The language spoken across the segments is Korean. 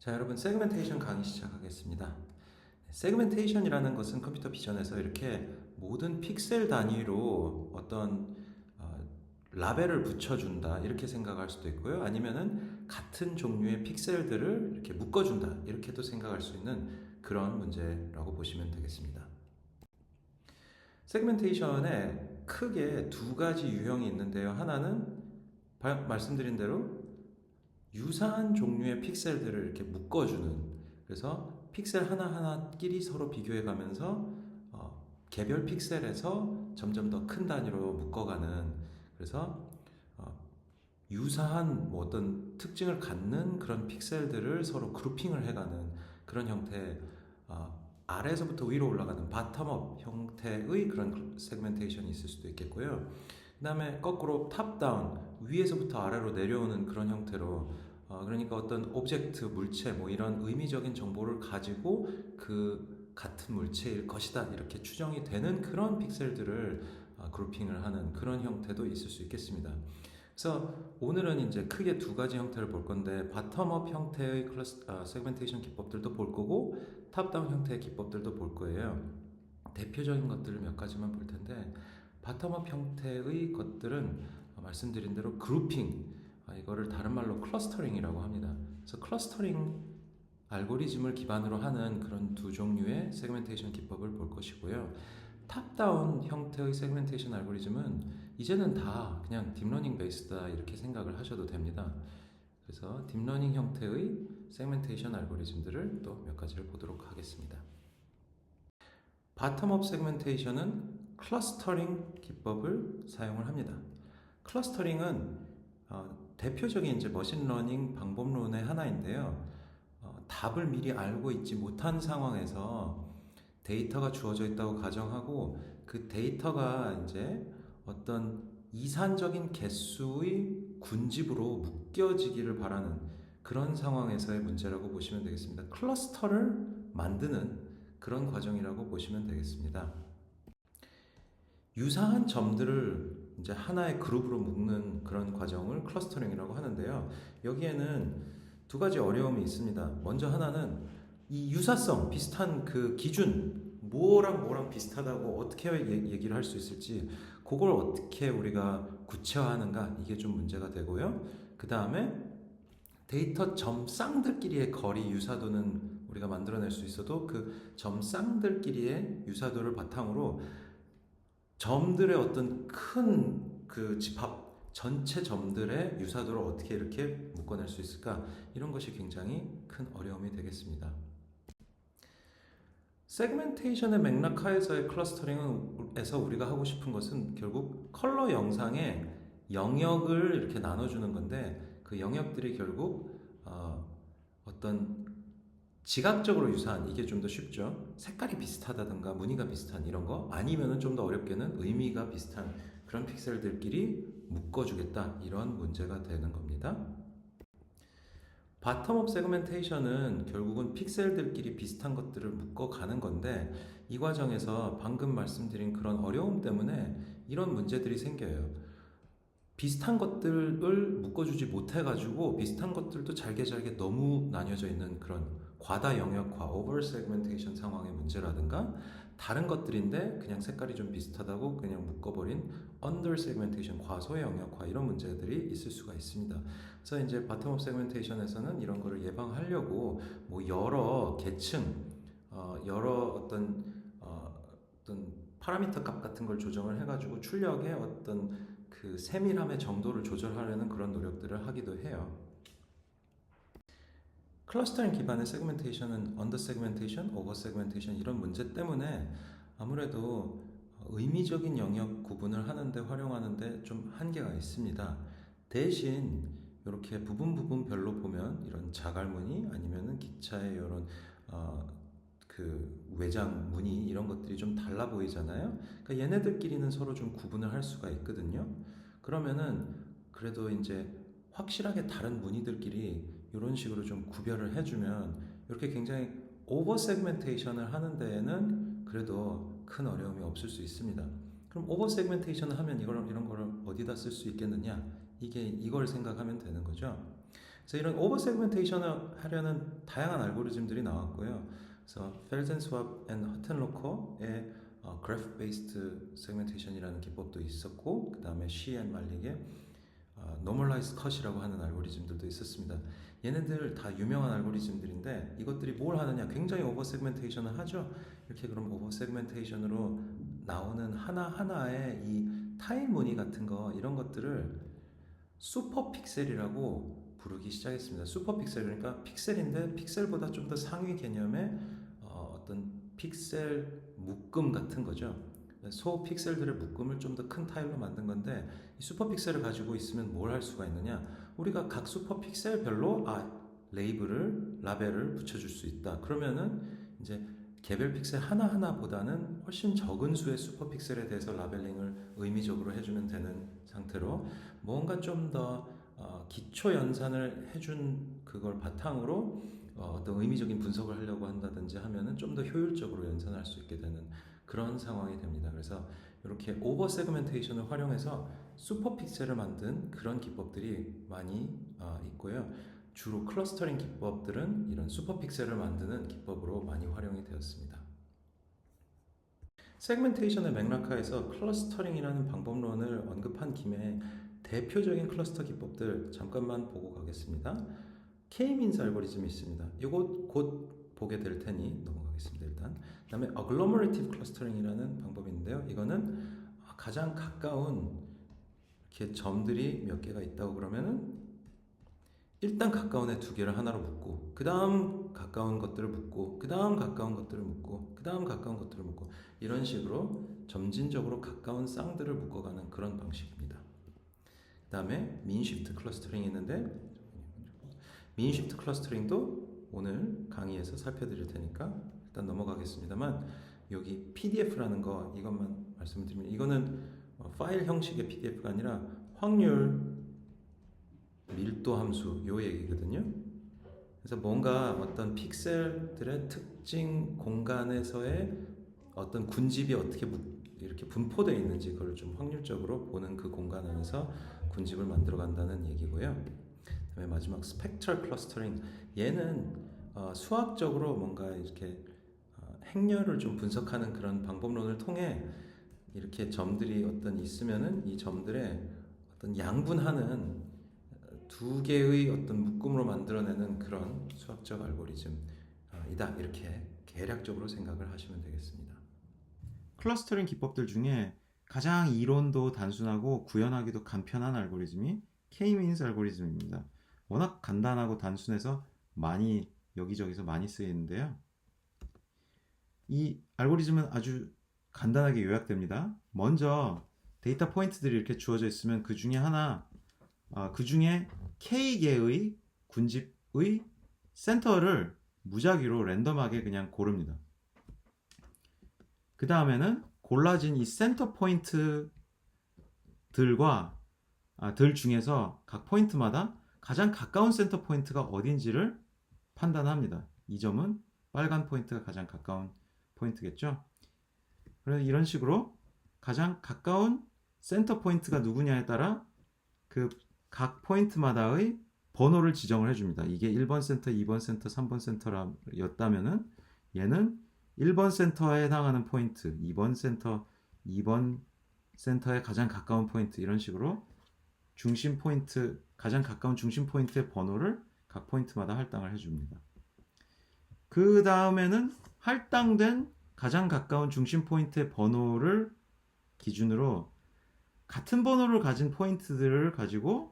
자, 여러분, 세그멘테이션 강의 시작하겠습니다. 세그멘테이션이라는 것은 컴퓨터 비전에서 이렇게 모든 픽셀 단위로 어떤 라벨을 붙여준다 이렇게 생각할 수도 있고요. 아니면은 같은 종류의 픽셀들을 이렇게 묶어준다 이렇게도 생각할 수 있는 그런 문제라고 보시면 되겠습니다. 세그멘테이션에 크게 두 가지 유형이 있는데요. 하나는 말씀드린 대로 유사한 종류의 픽셀들을 이렇게 묶어주는, 그래서 픽셀 하나하나끼리 서로 비교해 가면서 개별 픽셀에서 점점 더 큰 단위로 묶어가는, 그래서 유사한 뭐 어떤 특징을 갖는 그런 픽셀들을 서로 그룹핑을 해가는 그런 형태, 아래에서부터 위로 올라가는 바텀업 형태의 그런 세그멘테이션이 있을 수도 있겠고요. 그 다음에 거꾸로 탑다운, 위에서부터 아래로 내려오는 그런 형태로, 그러니까 어떤 오브젝트, 물체, 뭐 이런 의미적인 정보를 가지고 그 같은 물체일 것이다 이렇게 추정이 되는 그런 픽셀들을 그룹핑을 하는 그런 형태도 있을 수 있겠습니다. 그래서 오늘은 이제 크게 두 가지 형태를 볼 건데, 바텀업 형태의 세그멘테이션 기법들도 볼 거고 탑다운 형태의 기법들도 볼 거예요. 대표적인 것들을 몇 가지만 볼 텐데, 바텀업 형태의 것들은 말씀드린 대로 그룹핑, 이거를 다른 말로 클러스터링이라고 합니다. 그래서 클러스터링 알고리즘을 기반으로 하는 그런 두 종류의 세그멘테이션 기법을 볼 것이고요. 탑다운 형태의 세그멘테이션 알고리즘은 이제는 다 그냥 딥러닝 베이스다 이렇게 생각을 하셔도 됩니다. 그래서 딥러닝 형태의 세그멘테이션 알고리즘들을 또 몇 가지를 보도록 하겠습니다. 바텀업 세그멘테이션은 클러스터링 기법을 사용을 합니다. 클러스터링은 대표적인 이제 머신러닝 방법론의 하나인데요. 답을 미리 알고 있지 못한 상황에서 데이터가 주어져 있다고 가정하고 그 데이터가 이제 어떤 이산적인 개수의 군집으로 묶여지기를 바라는 그런 상황에서의 문제라고 보시면 되겠습니다. 클러스터를 만드는 그런 과정이라고 보시면 되겠습니다. 유사한 점들을 이제 하나의 그룹으로 묶는 그런 과정을 클러스터링이라고 하는데요. 여기에는 두 가지 어려움이 있습니다. 먼저 하나는 이 유사성, 비슷한 그 기준, 뭐랑 비슷하다고 어떻게 얘기를 할 수 있을지, 그걸 어떻게 우리가 구체화하는가, 이게 좀 문제가 되고요. 그 다음에 데이터 점쌍들끼리의 거리 유사도는 우리가 만들어낼 수 있어도 그 점쌍들끼리의 유사도를 바탕으로 점들의 어떤 큰 그 집합, 전체 점들의 유사도를 어떻게 이렇게 묶어낼 수 있을까, 이런 것이 굉장히 큰 어려움이 되겠습니다. 세그멘테이션의 맥락 하에서의 클러스터링에서 우리가 하고 싶은 것은 결국 컬러 영상의 영역을 이렇게 나눠주는 건데, 그 영역들이 결국 어떤 지각적으로 유사한, 이게 좀 더 쉽죠. 색깔이 비슷하다든가 무늬가 비슷한 이런 거, 아니면은 좀 더 어렵게는 의미가 비슷한 그런 픽셀들끼리 묶어주겠다, 이런 문제가 되는 겁니다. 바텀업 세그멘테이션은 결국은 픽셀들끼리 비슷한 것들을 묶어가는 건데, 이 과정에서 방금 말씀드린 그런 어려움 때문에 이런 문제들이 생겨요. 비슷한 것들을 묶어주지 못해가지고 비슷한 것들도 잘게 너무 나뉘어져 있는 그런 과다 영역화, 오버 세그멘테이션 상황의 문제라든가, 다른 것들인데 그냥 색깔이 좀 비슷하다고 그냥 묶어버린 언더 세그멘테이션, 과소 영역화, 이런 문제들이 있을 수가 있습니다. 그래서 이제 바텀업 세그멘테이션에서는 이런 거를 예방하려고 뭐 여러 계층, 여러 어떤 파라미터 값 같은 걸 조정을 해가지고 출력의 어떤 그 세밀함의 정도를 조절하려는 그런 노력들을 하기도 해요. 클러스터링 기반의 세그멘테이션은 언더 세그멘테이션, 오버 세그멘테이션 이런 문제 때문에 아무래도 의미적인 영역 구분을 하는데 활용하는데 좀 한계가 있습니다. 대신 이렇게 부분별로 보면 이런 자갈무늬 아니면은 기차의 이런 그 외장 무늬, 이런 것들이 좀 달라 보이잖아요. 그러니까 얘네들끼리는 서로 좀 구분을 할 수가 있거든요. 그러면은 그래도 이제 확실하게 다른 무늬들끼리 이런 식으로 좀 구별을 해주면 이렇게 굉장히 오버 세그멘테이션을 하는 데에는 그래도 큰 어려움이 없을 수 있습니다. 그럼 오버 세그멘테이션을 하면 이런 거를 어디다 쓸 수 있겠느냐? 이걸 생각하면 되는 거죠. 그래서 이런 오버 세그멘테이션을 하려는 다양한 알고리즘들이 나왔고요. 그래서 펠젠스왑 앤 허텐로커의 그래프 베이스드 세그멘테이션이라는 기법도 있었고, 그 다음에 시앤 말릭의 노멀라이즈 컷이라고 하는 알고리즘들도 있었습니다. 얘네들 다 유명한 알고리즘들인데 이것들이 뭘 하느냐, 굉장히 오버 세그멘테이션을 하죠. 이렇게 그럼 오버 세그멘테이션으로 나오는 하나하나의 이 타임 무늬 같은 거, 이런 것들을 슈퍼 픽셀이라고 부르기 시작했습니다. 슈퍼 픽셀, 그러니까 픽셀인데 픽셀보다 좀 더 상위 개념의 어떤 픽셀 묶음 같은 거죠. 소 픽셀들의 묶음을 좀 더 큰 타입로 만든 건데, 이 슈퍼 픽셀을 가지고 있으면 뭘 할 수가 있느냐, 우리가 각 슈퍼 픽셀별로 레이블을, 라벨을 붙여줄 수 있다. 그러면은 이제 개별 픽셀 하나하나보다는 훨씬 적은 수의 슈퍼 픽셀에 대해서 라벨링을 의미적으로 해주면 되는 상태로, 뭔가 좀 더 기초 연산을 해준 그걸 바탕으로 어떤 의미적인 분석을 하려고 한다든지 하면은 좀 더 효율적으로 연산할 수 있게 되는 그런 상황이 됩니다. 그래서 이렇게 오버 세그멘테이션을 활용해서 슈퍼 픽셀을 만든 그런 기법들이 많이 있고요. 주로 클러스터링 기법들은 이런 슈퍼 픽셀을 만드는 기법으로 많이 활용이 되었습니다. 세그멘테이션의 맥락하에서 클러스터링이라는 방법론을 언급한 김에 대표적인 클러스터 기법들 잠깐만 보고 가겠습니다. K-means 알고리즘이 있습니다. 이거 곧 보게 될 테니 넘어가겠습니다. 일단 그 다음에 agglomerative clustering이라는 방법이 있는데요. 이거는 가장 가까운 이렇게 점들이 몇 개가 있다고 그러면은 일단 가까운 애 두 개를 하나로 묶고, 그 다음 가까운 것들을 묶고, 그 다음 가까운 것들을 묶고, 그 다음 가까운 것들을 묶고, 이런 식으로 점진적으로 가까운 쌍들을 묶어가는 그런 방식입니다. 그 다음에 민시프트 클러스터링이 있는데, 민시프트 클러스터링도 오늘 강의에서 살펴드릴 테니까 일단 넘어가겠습니다만, 여기 PDF라는 거, 이것만 말씀드리면, 이거는 파일 형식의 PDF가 아니라 확률 밀도 함수 요 얘기거든요. 그래서 뭔가 어떤 픽셀들의 특징 공간에서의 어떤 군집이 어떻게 이렇게 분포되어 있는지 그걸 좀 확률적으로 보는 그 공간 안에서 군집을 만들어 간다는 얘기고요. 그다음에 마지막 스펙트럴 클러스터링, 얘는 수학적으로 뭔가 이렇게 행렬을 좀 분석하는 그런 방법론을 통해 이렇게 점들이 어떤 있으면은 이 점들의 어떤 양분하는 두 개의 어떤 묶음으로 만들어내는 그런 수학적 알고리즘이다, 이렇게 개략적으로 생각을 하시면 되겠습니다. 클러스터링 기법들 중에 가장 이론도 단순하고 구현하기도 간편한 알고리즘이 K-means 알고리즘입니다. 워낙 간단하고 단순해서 많이 여기저기서 많이 쓰이는데요. 이 알고리즘은 아주 간단하게 요약됩니다. 먼저 데이터 포인트들이 이렇게 주어져 있으면 그 중에 그 중에 K개의 군집의 센터를 무작위로 랜덤하게 그냥 고릅니다. 그 다음에는 골라진 이 센터 포인트들과 들 중에서 각 포인트마다 가장 가까운 센터 포인트가 어딘지를 판단합니다. 이 점은 빨간 포인트가 가장 가까운 포인트겠죠. 그래서 이런 식으로 가장 가까운 센터 포인트가 누구냐에 따라 그 각 포인트마다의 번호를 지정을 해줍니다. 이게 1번 센터, 2번 센터, 3번 센터였다면은 얘는 1번 센터에 해당하는 포인트, 2번 센터에 가장 가까운 포인트, 이런 식으로 중심 포인트, 가장 가까운 중심 포인트의 번호를 각 포인트마다 할당을 해줍니다. 그 다음에는 할당된 가장 가까운 중심 포인트의 번호를 기준으로 같은 번호를 가진 포인트들을 가지고,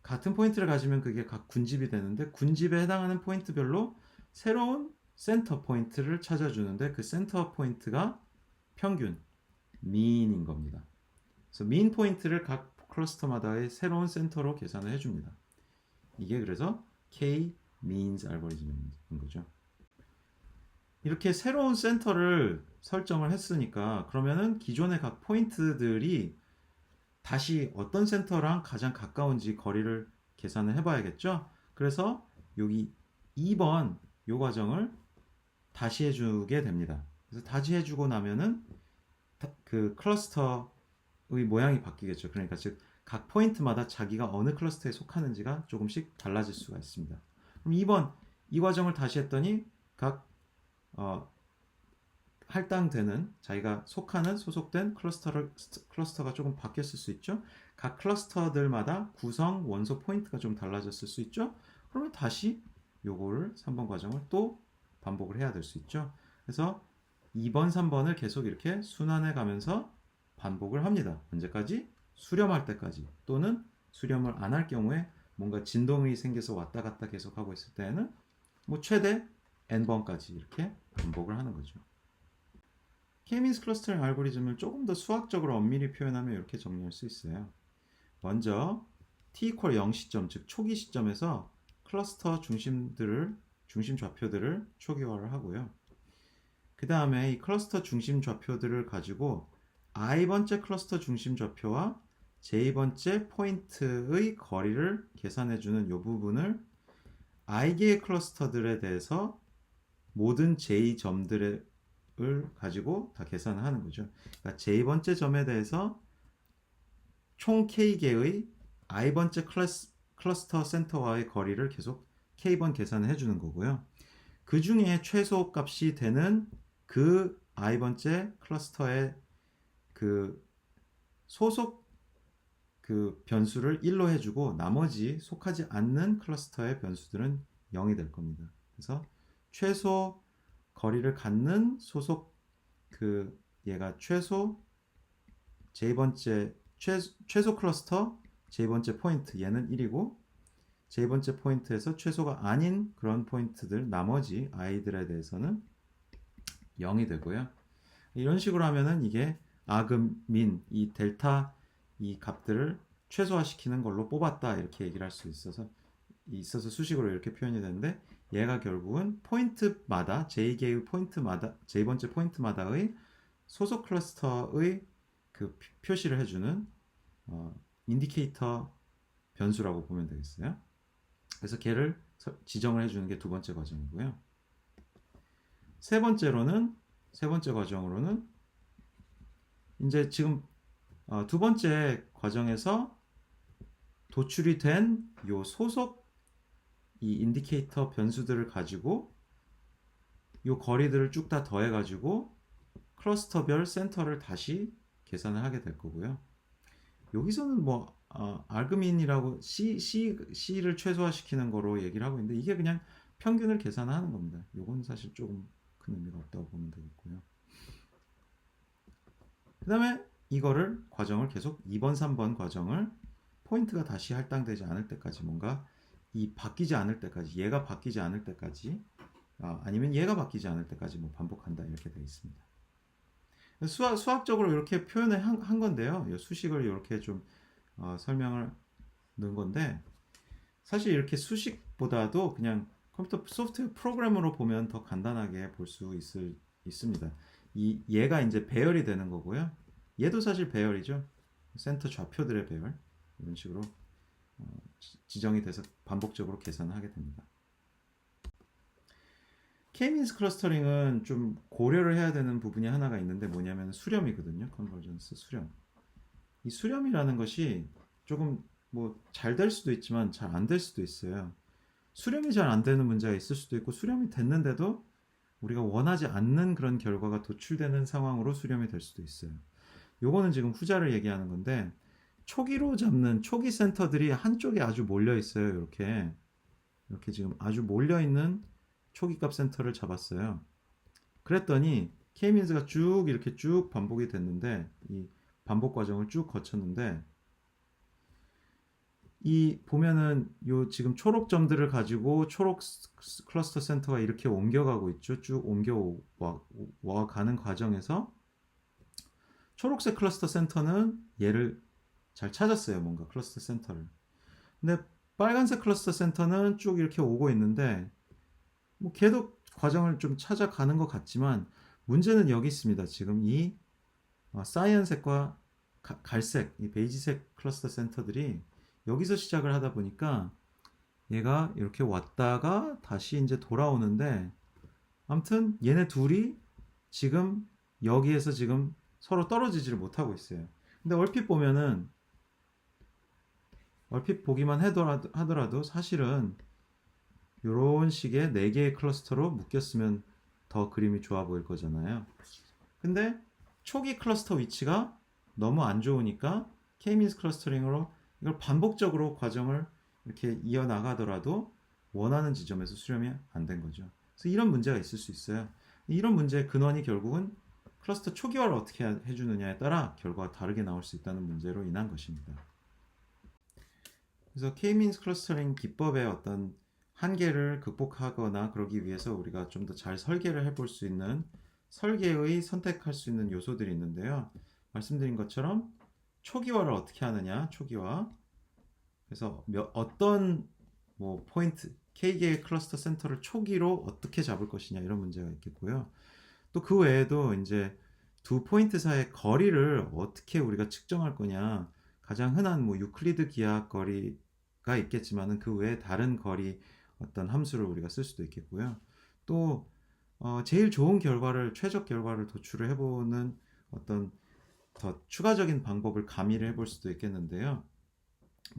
같은 포인트를 가지면 그게 각 군집이 되는데, 군집에 해당하는 포인트별로 새로운 센터 포인트를 찾아주는데, 그 센터 포인트가 평균, mean인 겁니다. 그래서 mean 포인트를 각 클러스터마다의 새로운 센터로 계산을 해줍니다. 이게 그래서 K-means 알고리즘인 거죠. 이렇게 새로운 센터를 설정을 했으니까, 그러면은 기존의 각 포인트들이 다시 어떤 센터랑 가장 가까운지 거리를 계산을 해봐야겠죠. 그래서 여기 2번 요 과정을 다시 해주게 됩니다. 그래서 다시 해주고 나면은 그 클러스터의 모양이 바뀌겠죠. 그러니까 즉 각 포인트마다 자기가 어느 클러스터에 속하는지가 조금씩 달라질 수가 있습니다. 그럼 2번 이 과정을 다시 했더니 각 할당되는 자기가 속하는 소속된 클러스터가 조금 바뀌었을 수 있죠. 각 클러스터들마다 구성 원소 포인트가 좀 달라졌을 수 있죠. 그러면 다시 요거를 3번 과정을 또 반복을 해야 될 수 있죠. 그래서 2번, 3번을 계속 이렇게 순환해 가면서 반복을 합니다. 언제까지? 수렴할 때까지. 또는 수렴을 안 할 경우에 뭔가 진동이 생겨서 왔다 갔다 계속 하고 있을 때에는 뭐 최대 n번까지 이렇게 반복을 하는 거죠. K-means 클러스터링 알고리즘을 조금 더 수학적으로 엄밀히 표현하면 이렇게 정리할 수 있어요. 먼저 t=0 시점, 즉 초기 시점에서 클러스터 중심 좌표들을 초기화를 하고요. 그 다음에 이 클러스터 중심 좌표들을 가지고 i번째 클러스터 중심 좌표와 j번째 포인트의 거리를 계산해주는 이 부분을 i개의 클러스터들에 대해서 모든 j점들을 가지고 다 계산을 하는 거죠. 그러니까 j번째 점에 대해서 총 k개의 i번째 클러스터 센터와의 거리를 계속 k번 계산을 해주는 거고요. 그 중에 최소 값이 되는 그 i번째 클러스터의 그 소속 그 변수를 1로 해주고 나머지 속하지 않는 클러스터의 변수들은 0이 될 겁니다. 그래서 최소 거리를 갖는 소속 그 얘가 최소 j번째 최소 클러스터 j번째 포인트 얘는 1이고 j번째 포인트에서 최소가 아닌 그런 포인트들 나머지 i들에 대해서는 0이 되고요. 이런 식으로 하면은 이게 아금,민 이 델타 이 값들을 최소화시키는 걸로 뽑았다 이렇게 얘기를 할 수 있어서 수식으로 이렇게 표현이 되는데 얘가 결국은 포인트마다 j개의 포인트마다 j번째 포인트마다의 소속 클러스터의 그 표시를 해주는 인디케이터 변수라고 보면 되겠어요. 그래서 걔를 지정을 해주는 게 두 번째 과정이고요. 세 번째 과정으로는 이제 지금 두 번째 과정에서 도출이 된 요 소속 이 인디케이터 변수들을 가지고 요 거리들을 쭉 다 더해 가지고 클러스터별 센터를 다시 계산을 하게 될 거고요. 여기서는 뭐 알그민이라고 C를 최소화시키는 거로 얘기를 하고 있는데 이게 그냥 평균을 계산하는 겁니다. 요건 사실 조금 큰 의미가 없다고 보면 되겠고요. 그 다음에 이거를 과정을 계속 2번, 3번 과정을 포인트가 다시 할당되지 않을 때까지 뭔가 바뀌지 않을 때까지 얘가 바뀌지 않을 때까지 아니면 얘가 바뀌지 않을 때까지 뭐 반복한다 이렇게 되어 있습니다. 수학적으로 이렇게 표현을 한 건데요. 수식을 이렇게 좀 설명을 넣은 건데 사실 이렇게 수식보다도 그냥 컴퓨터 소프트웨어 프로그램으로 보면 더 간단하게 볼 수 있습니다. 얘가 이제 배열이 되는 거고요. 얘도 사실 배열이죠. 센터 좌표들의 배열 이런 식으로 지정이 돼서 반복적으로 계산을 하게 됩니다. K-means 클러스터링은 좀 고려를 해야 되는 부분이 하나가 있는데 뭐냐면 수렴이거든요. 컨버전스 수렴. 이 수렴이라는 것이 조금 뭐 잘 될 수도 있지만 잘 안 될 수도 있어요. 수렴이 잘 안 되는 문제가 있을 수도 있고 수렴이 됐는데도 우리가 원하지 않는 그런 결과가 도출되는 상황으로 수렴이 될 수도 있어요. 요거는 지금 후자를 얘기하는 건데 초기로 잡는 초기 센터들이 한쪽에 아주 몰려 있어요. 이렇게 지금 아주 몰려 있는 초기값 센터를 잡았어요. 그랬더니 K-means가 이렇게 쭉 반복이 됐는데 이 반복 과정을 쭉 거쳤는데 이 보면은 요 지금 초록 점들을 가지고 초록 클러스터 센터가 이렇게 옮겨가고 있죠. 쭉 옮겨와 가는 과정에서 초록색 클러스터 센터는 얘를 잘 찾았어요. 뭔가 클러스터 센터를. 근데 빨간색 클러스터 센터는 쭉 이렇게 오고 있는데 뭐 걔도 과정을 좀 찾아가는 것 같지만 문제는 여기 있습니다. 지금 이 사이언색과 갈색, 이 베이지색 클러스터 센터들이 여기서 시작을 하다 보니까 얘가 이렇게 왔다가 다시 이제 돌아오는데 아무튼 얘네 둘이 지금 여기에서 지금 서로 떨어지지를 못하고 있어요. 근데 얼핏 보면은 얼핏 보기만 하더라도 사실은 이런 식의 4개의 클러스터로 묶였으면 더 그림이 좋아 보일 거잖아요. 근데 초기 클러스터 위치가 너무 안 좋으니까 K-means 클러스터링으로 이걸 반복적으로 과정을 이렇게 이어나가더라도 원하는 지점에서 수렴이 안 된 거죠. 그래서 이런 문제가 있을 수 있어요. 이런 문제의 근원이 결국은 클러스터 초기화를 어떻게 해주느냐에 따라 결과가 다르게 나올 수 있다는 문제로 인한 것입니다. 그래서 K-means 클러스터링 기법의 어떤 한계를 극복하거나 그러기 위해서 우리가 좀 더 잘 설계를 해볼 수 있는 설계의 선택할 수 있는 요소들이 있는데요. 말씀드린 것처럼 초기화를 어떻게 하느냐, 초기화. 그래서 어떤 포인트, K개의 클러스터 센터를 초기로 어떻게 잡을 것이냐 이런 문제가 있겠고요. 또 그 외에도 이제 두 포인트 사이의 거리를 어떻게 우리가 측정할 거냐. 가장 흔한 유클리드 기하 거리가 있겠지만은 그 외에 다른 거리 어떤 함수를 우리가 쓸 수도 있겠고요. 또 제일 좋은 결과를 최적 결과를 도출을 해보는 어떤 더 추가적인 방법을 가미를 해볼 수도 있겠는데요.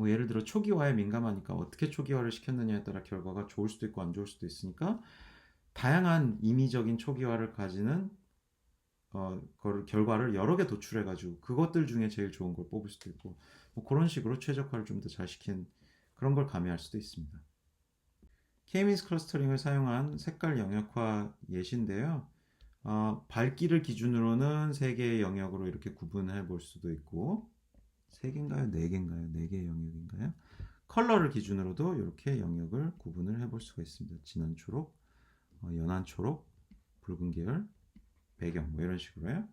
예를 들어 초기화에 민감하니까 어떻게 초기화를 시켰느냐에 따라 결과가 좋을 수도 있고 안 좋을 수도 있으니까 다양한 임의적인 초기화를 가지는 결과를 여러 개 도출해가지고 그것들 중에 제일 좋은 걸 뽑을 수도 있고 그런 식으로 최적화를 좀 더 잘 시킨 그런 걸 가미할 수도 있습니다. K-means 클러스터링을 사용한 색깔 영역화 예시인데요. 밝기를 기준으로는 3개의 영역으로 이렇게 구분해 볼 수도 있고 3개인가요? 4개인가요? 4개의 영역인가요? 컬러를 기준으로도 이렇게 영역을 구분을 해 볼 수가 있습니다. 진한 초록, 연한 초록, 붉은 계열, 배경 이런 식으로요.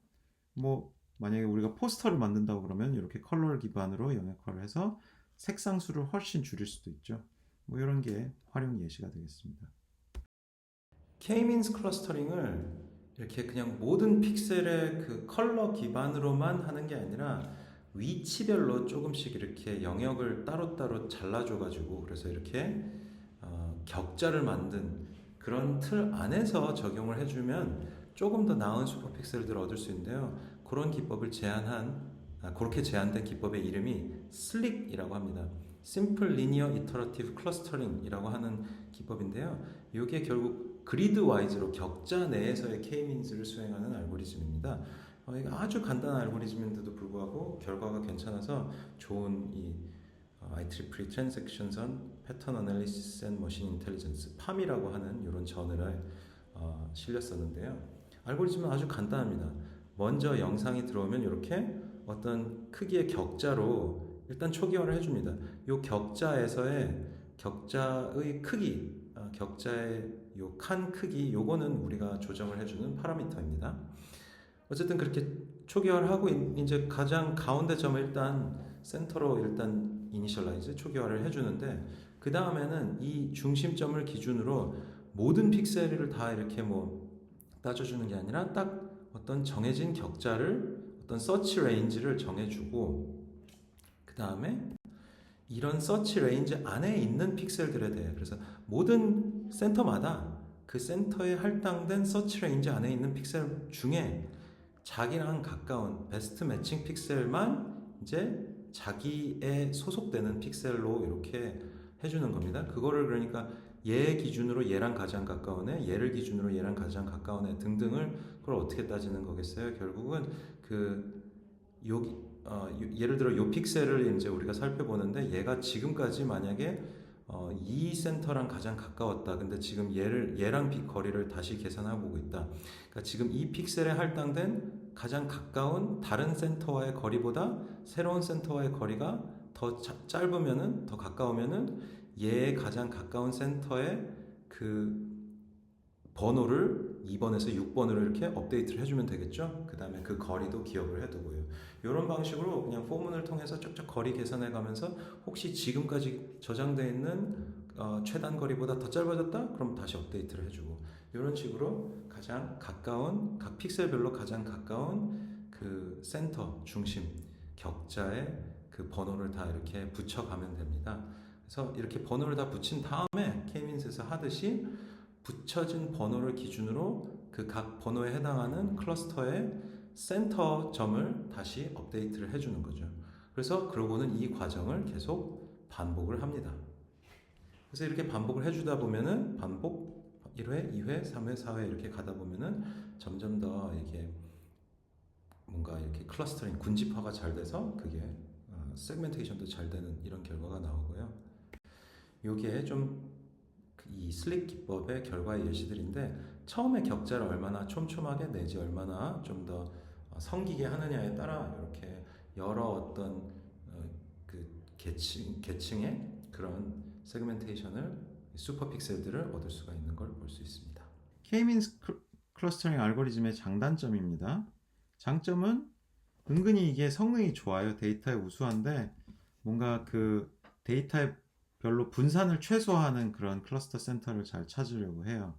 만약에 우리가 포스터를 만든다고 그러면 이렇게 컬러를 기반으로 영역화를 해서 색상 수를 훨씬 줄일 수도 있죠. 이런 게 활용 예시가 되겠습니다. K-means 클러스터링을 이렇게 그냥 모든 픽셀의 그 컬러 기반으로만 하는 게 아니라 위치별로 조금씩 이렇게 영역을 따로따로 잘라줘가지고 그래서 이렇게 격자를 만든 그런 틀 안에서 적용을 해주면 조금 더 나은 슈퍼 픽셀들을 얻을 수 있는데요. 그런 기법을 그렇게 제안된 기법의 이름이 SLIC이라고 합니다. Simple Linear Iterative Clustering이라고 하는 기법인데요. 이게 결국 그리드 와이즈로 격자 내에서의 K-means를 수행하는 알고리즘입니다. 이게 아주 간단한 알고리즘인데도 불구하고 결과가 괜찮아서 좋은 이 IEEE Transactions on Pattern Analysis and Machine Intelligence (PAM이라고 하는 이런 저널에 실렸었는데요. 알고리즘은 아주 간단합니다. 먼저 영상이 들어오면 이렇게 어떤 크기의 격자로 일단 초기화를 해줍니다. 이 격자에서의 격자의 크기, 격자의 요 칸 크기, 요거는 우리가 조정을 해주는 파라미터입니다. 어쨌든 그렇게 초기화를 하고 이제 가장 가운데 점을 일단 센터로 일단 이니셜라이즈 초기화를 해주는데 그 다음에는 이 중심점을 기준으로 모든 픽셀을 다 이렇게 따져주는 게 아니라 딱 어떤 정해진 격자를 어떤 서치 레인지를 정해주고 그 다음에 이런 서치 레인지 안에 있는 픽셀들에 대해 그래서 모든 센터마다 그 센터에 할당된 서치 레인지 안에 있는 픽셀 중에 자기랑 가까운 베스트 매칭 픽셀만 이제 자기에 소속되는 픽셀로 이렇게 해주는 겁니다. 그거를 그러니까 얘 기준으로 얘랑 가장 가까운 애, 얘를 기준으로 얘랑 가장 가까운 애 등등을 그걸 어떻게 따지는 거겠어요? 결국은 예를 들어 요 픽셀을 이제 우리가 살펴보는데 얘가 지금까지 만약에 이 센터랑 가장 가까웠다. 근데 지금 얘랑 거리를 다시 계산하고 보고 있다. 그러니까 지금 이 픽셀에 할당된 가장 가까운 다른 센터와의 거리보다 새로운 센터와의 거리가 더 짧으면은 더 가까우면은 얘의 가장 가까운 센터의 그 번호를 2번에서 6번으로 이렇게 업데이트를 해주면 되겠죠. 그 다음에 그 거리도 기억을 해두고요. 이런 방식으로 그냥 포문을 통해서 쭉쭉 거리 계산해 가면서 혹시 지금까지 저장되어 있는 최단 거리보다 더 짧아졌다? 그럼 다시 업데이트를 해주고 이런 식으로 가장 가까운 각 픽셀별로 가장 가까운 그 센터 중심 격자의 그 번호를 다 이렇게 붙여가면 됩니다. 그래서 이렇게 번호를 다 붙인 다음에 K-means에서 하듯이 붙여진 번호를 기준으로 그 각 번호에 해당하는 클러스터의 센터 점을 다시 업데이트를 해주는 거죠. 그래서 그러고는 이 과정을 계속 반복을 합니다. 그래서 이렇게 반복을 해주다 보면은 반복 1회, 2회, 3회, 4회 이렇게 가다 보면은 점점 더 이게 뭔가 이렇게 클러스터링, 군집화가 잘 돼서 그게 세그멘테이션도 잘 되는 이런 결과가 나오고요. 요게 좀 이 슬립 기법의 결과의 예시들인데 처음에 격자를 얼마나 촘촘하게 내지 얼마나 좀 더 성기게 하느냐에 따라 이렇게 여러 어떤 그 계층의 그런 세그멘테이션을 슈퍼 픽셀들을 얻을 수가 있는 걸 볼 수 있습니다. K-means 클러스터링 알고리즘의 장단점입니다. 장점은 은근히 이게 성능이 좋아요. 데이터에 우수한데 뭔가 그 데이터에 별로 분산을 최소화하는 그런 클러스터 센터를 잘 찾으려고 해요.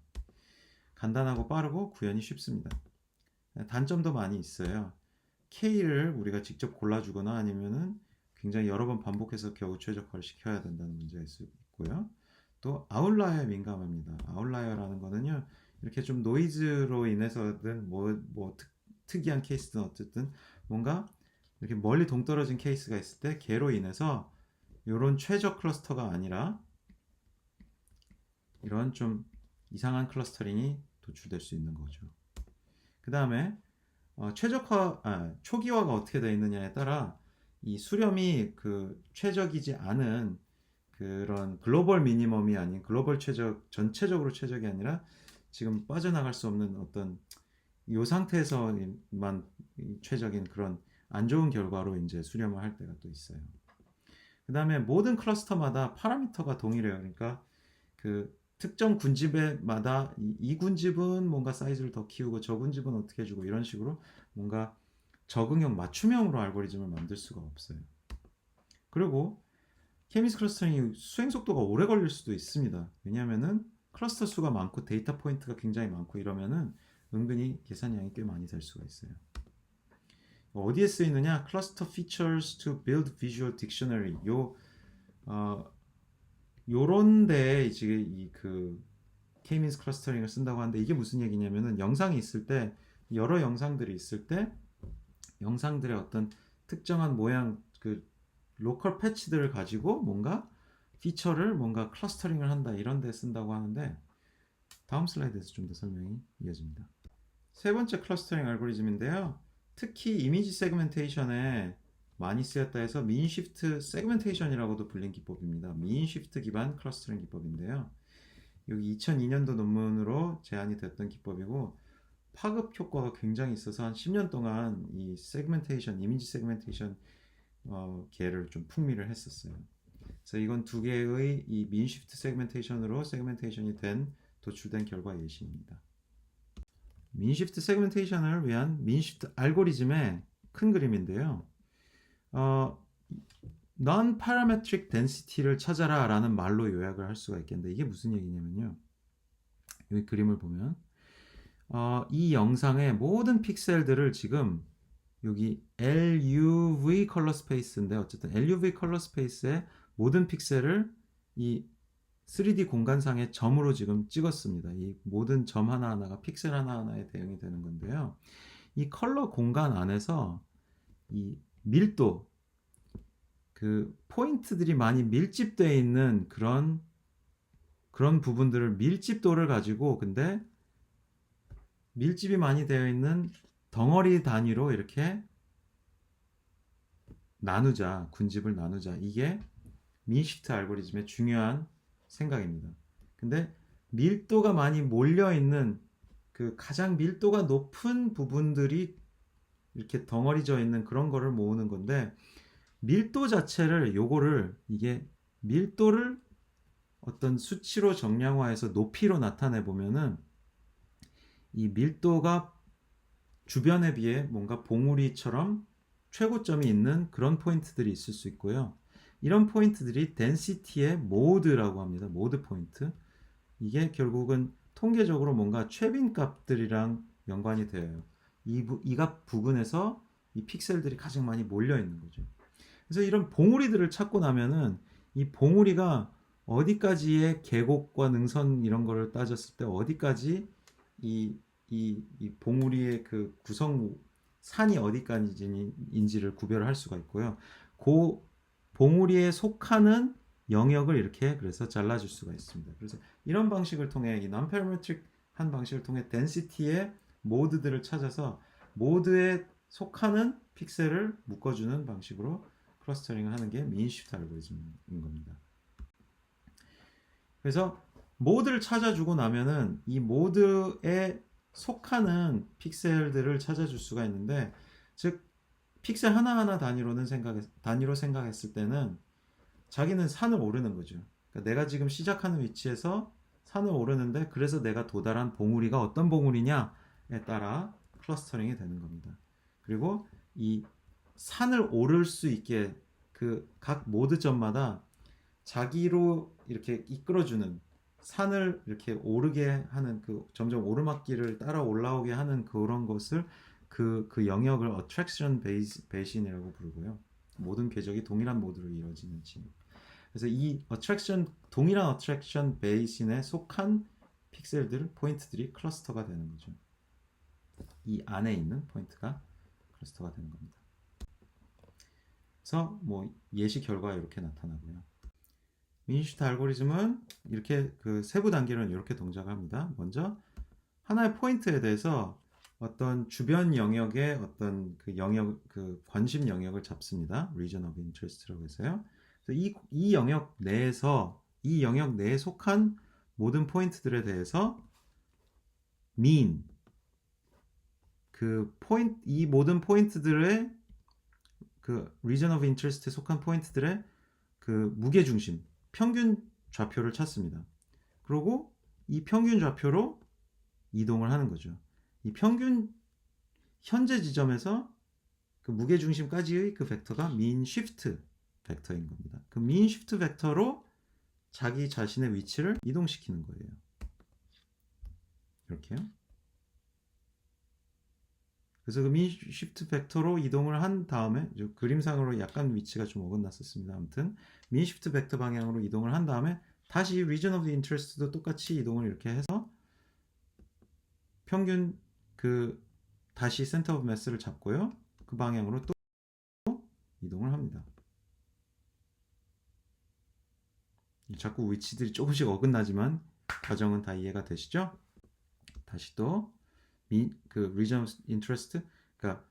간단하고 빠르고 구현이 쉽습니다. 단점도 많이 있어요. K를 우리가 직접 골라주거나 아니면은 굉장히 여러 번 반복해서 겨우 최적화를 시켜야 된다는 문제가 있고요. 또 아웃라이어에 민감합니다. 아웃라이어라는 거는요, 이렇게 좀 노이즈로 인해서든 특이한 케이스든 어쨌든 뭔가 이렇게 멀리 동떨어진 케이스가 있을 때 걔로 인해서 이런 최적 클러스터가 아니라 이런 좀 이상한 클러스터링이 도출될 수 있는 거죠. 그 다음에 초기화가 어떻게 되어 있느냐에 따라 이 수렴이 그 최적이지 않은 그런 글로벌 미니멈이 아닌 글로벌 최적, 전체적으로 최적이 아니라 지금 빠져나갈 수 없는 어떤 이 상태에서만 최적인 그런 안 좋은 결과로 이제 수렴을 할 때가 또 있어요. 그 다음에 모든 클러스터마다 파라미터가 동일해요. 그러니까 그 특정 군집마다 이 군집은 뭔가 사이즈를 더 키우고 저 군집은 어떻게 해주고 이런 식으로 뭔가 적응형 맞춤형으로 알고리즘을 만들 수가 없어요. 그리고 케미스 클러스터링이 수행 속도가 오래 걸릴 수도 있습니다. 왜냐하면은 클러스터 수가 많고 데이터 포인트가 굉장히 많고 이러면은 은근히 계산량이 꽤 많이 될 수가 있어요. 어디에 쓰이느냐? Cluster features to build visual dictionary. 요런데 이제 그 K-means 클러스터링을 쓴다고 하는데 이게 무슨 얘기냐면은 영상이 있을 때 여러 영상들이 있을 때 영상들의 어떤 특정한 모양 그 로컬 패치들을 가지고 뭔가 피처를 뭔가 클러스터링을 한다 이런 데 쓴다고 하는데 다음 슬라이드에서 좀 더 설명이 이어집니다. 세 번째 클러스터링 알고리즘인데요. 특히 이미지 세그멘테이션에 많이 쓰였다 해서 민 시프트 세그멘테이션이라고도 불린 기법입니다. 민 시프트 기반 클러스터링 기법인데요. 여기 2002년도 논문으로 제안이 됐던 기법이고 파급 효과가 굉장히 있어서 한 10년 동안 이 세그멘테이션, 이미지 세그멘테이션 계를 좀 풍미를 했었어요. 그래서 이건 두 개의 이 민 시프트 세그멘테이션으로 세그멘테이션이 도출된 결과 예시입니다. 민 시프트 세그멘테이션을 위한 민 시프트 알고리즘의 큰 그림인데요. non-parametric density를 찾아라 라는 말로 요약을 할 수가 있겠는데 이게 무슨 얘기냐면요. 여기 그림을 보면 이 영상의 모든 픽셀들을 지금 여기 LUV 컬러 스페이스인데 어쨌든 LUV 컬러 스페이스의 모든 픽셀을 이 3D 공간상의 점으로 지금 찍었습니다. 이 모든 점 하나하나가 픽셀 하나하나에 대응이 되는 건데요. 이 컬러 공간 안에서 이 밀도, 그 포인트들이 많이 밀집되어 있는 그런 부분들을 밀집도를 가지고 근데 밀집이 많이 되어 있는 덩어리 단위로 이렇게 나누자, 군집을 나누자. 이게 민시프트 알고리즘의 중요한 생각입니다. 근데 밀도가 많이 몰려 있는 그 가장 밀도가 높은 부분들이 이렇게 덩어리져 있는 그런 거를 모으는 건데 밀도 자체를 이게 밀도를 어떤 수치로 정량화해서 높이로 나타내 보면은 이 밀도가 주변에 비해 뭔가 봉우리처럼 최고점이 있는 그런 포인트들이 있을 수 있고요. 이런 포인트들이 density의 모드라고 합니다. 모드 포인트. 이게 결국은 통계적으로 뭔가 최빈 값들이랑 연관이 돼요. 이 값 부근에서 이 픽셀들이 가장 많이 몰려 있는 거죠. 그래서 이런 봉우리들을 찾고 나면은 이 봉우리가 어디까지의 계곡과 능선 이런 거를 따졌을 때 어디까지 이 봉우리의 그 구성 산이 어디까지인지를 구별을 할 수가 있고요. 그 봉우리에 속하는 영역을 이렇게 그래서 잘라줄 수가 있습니다. 그래서 이런 방식을 통해 이 non-parametric한 방식을 통해 density의 모드들을 찾아서 모드에 속하는 픽셀을 묶어주는 방식으로 클러스터링을 하는 게 mean shift 알고리즘인 겁니다. 그래서 모드를 찾아주고 나면은 이 모드에 속하는 픽셀들을 찾아줄 수가 있는데, 즉 픽셀 하나하나 단위로 생각했을 때는 자기는 산을 오르는 거죠. 그러니까 내가 지금 시작하는 위치에서 산을 오르는데, 그래서 내가 도달한 봉우리가 어떤 봉우리냐에 따라 클러스터링이 되는 겁니다. 그리고 이 산을 오를 수 있게 그 각 모드점마다 자기로 이렇게 이끌어주는, 산을 이렇게 오르게 하는, 그 점점 오르막길을 따라 올라오게 하는 그런 것을 그 영역을 attraction basin이라고 부르고요. 모든 궤적이 동일한 모드로 이루어지는 진. 그래서 이 동일한 attraction basin에 속한 픽셀들, 포인트들이 클러스터가 되는 거죠. 이 안에 있는 포인트가 클러스터가 되는 겁니다. 그래서 뭐 예시 결과 이렇게 나타나고요. 미니슈트 알고리즘은 이렇게 그 세부 단계로는 이렇게 동작을 합니다. 먼저 하나의 포인트에 대해서 어떤 주변 영역의 어떤 그 영역, 그 관심 영역을 잡습니다. region of interest라고 해서요. 그래서 이 영역 내에서, 이 영역 내에 속한 모든 포인트들에 대해서 mean, 이 모든 포인트들의 그 region of interest에 속한 포인트들의 그 무게 중심, 평균 좌표를 찾습니다. 그리고 이 평균 좌표로 이동을 하는 거죠. 이 평균 현재 지점에서 그 무게 중심까지의 그 벡터가 mean shift 벡터인 겁니다. 그 mean shift 벡터로 자기 자신의 위치를 이동시키는 거예요. 이렇게요. 그래서 그 mean shift 벡터로 이동을 한 다음에, 그림상으로 약간 위치가 좀 어긋났었습니다. 아무튼 mean shift 벡터 방향으로 이동을 한 다음에 다시 region of interest도 똑같이 이동을 이렇게 해서 평균 다시 center of mass를 잡고요. 그 방향으로 또 이동을 합니다. 자꾸 위치들이 조금씩 어긋나지만 과정은 다 이해가 되시죠? 다시 또 region of interest, 그러니까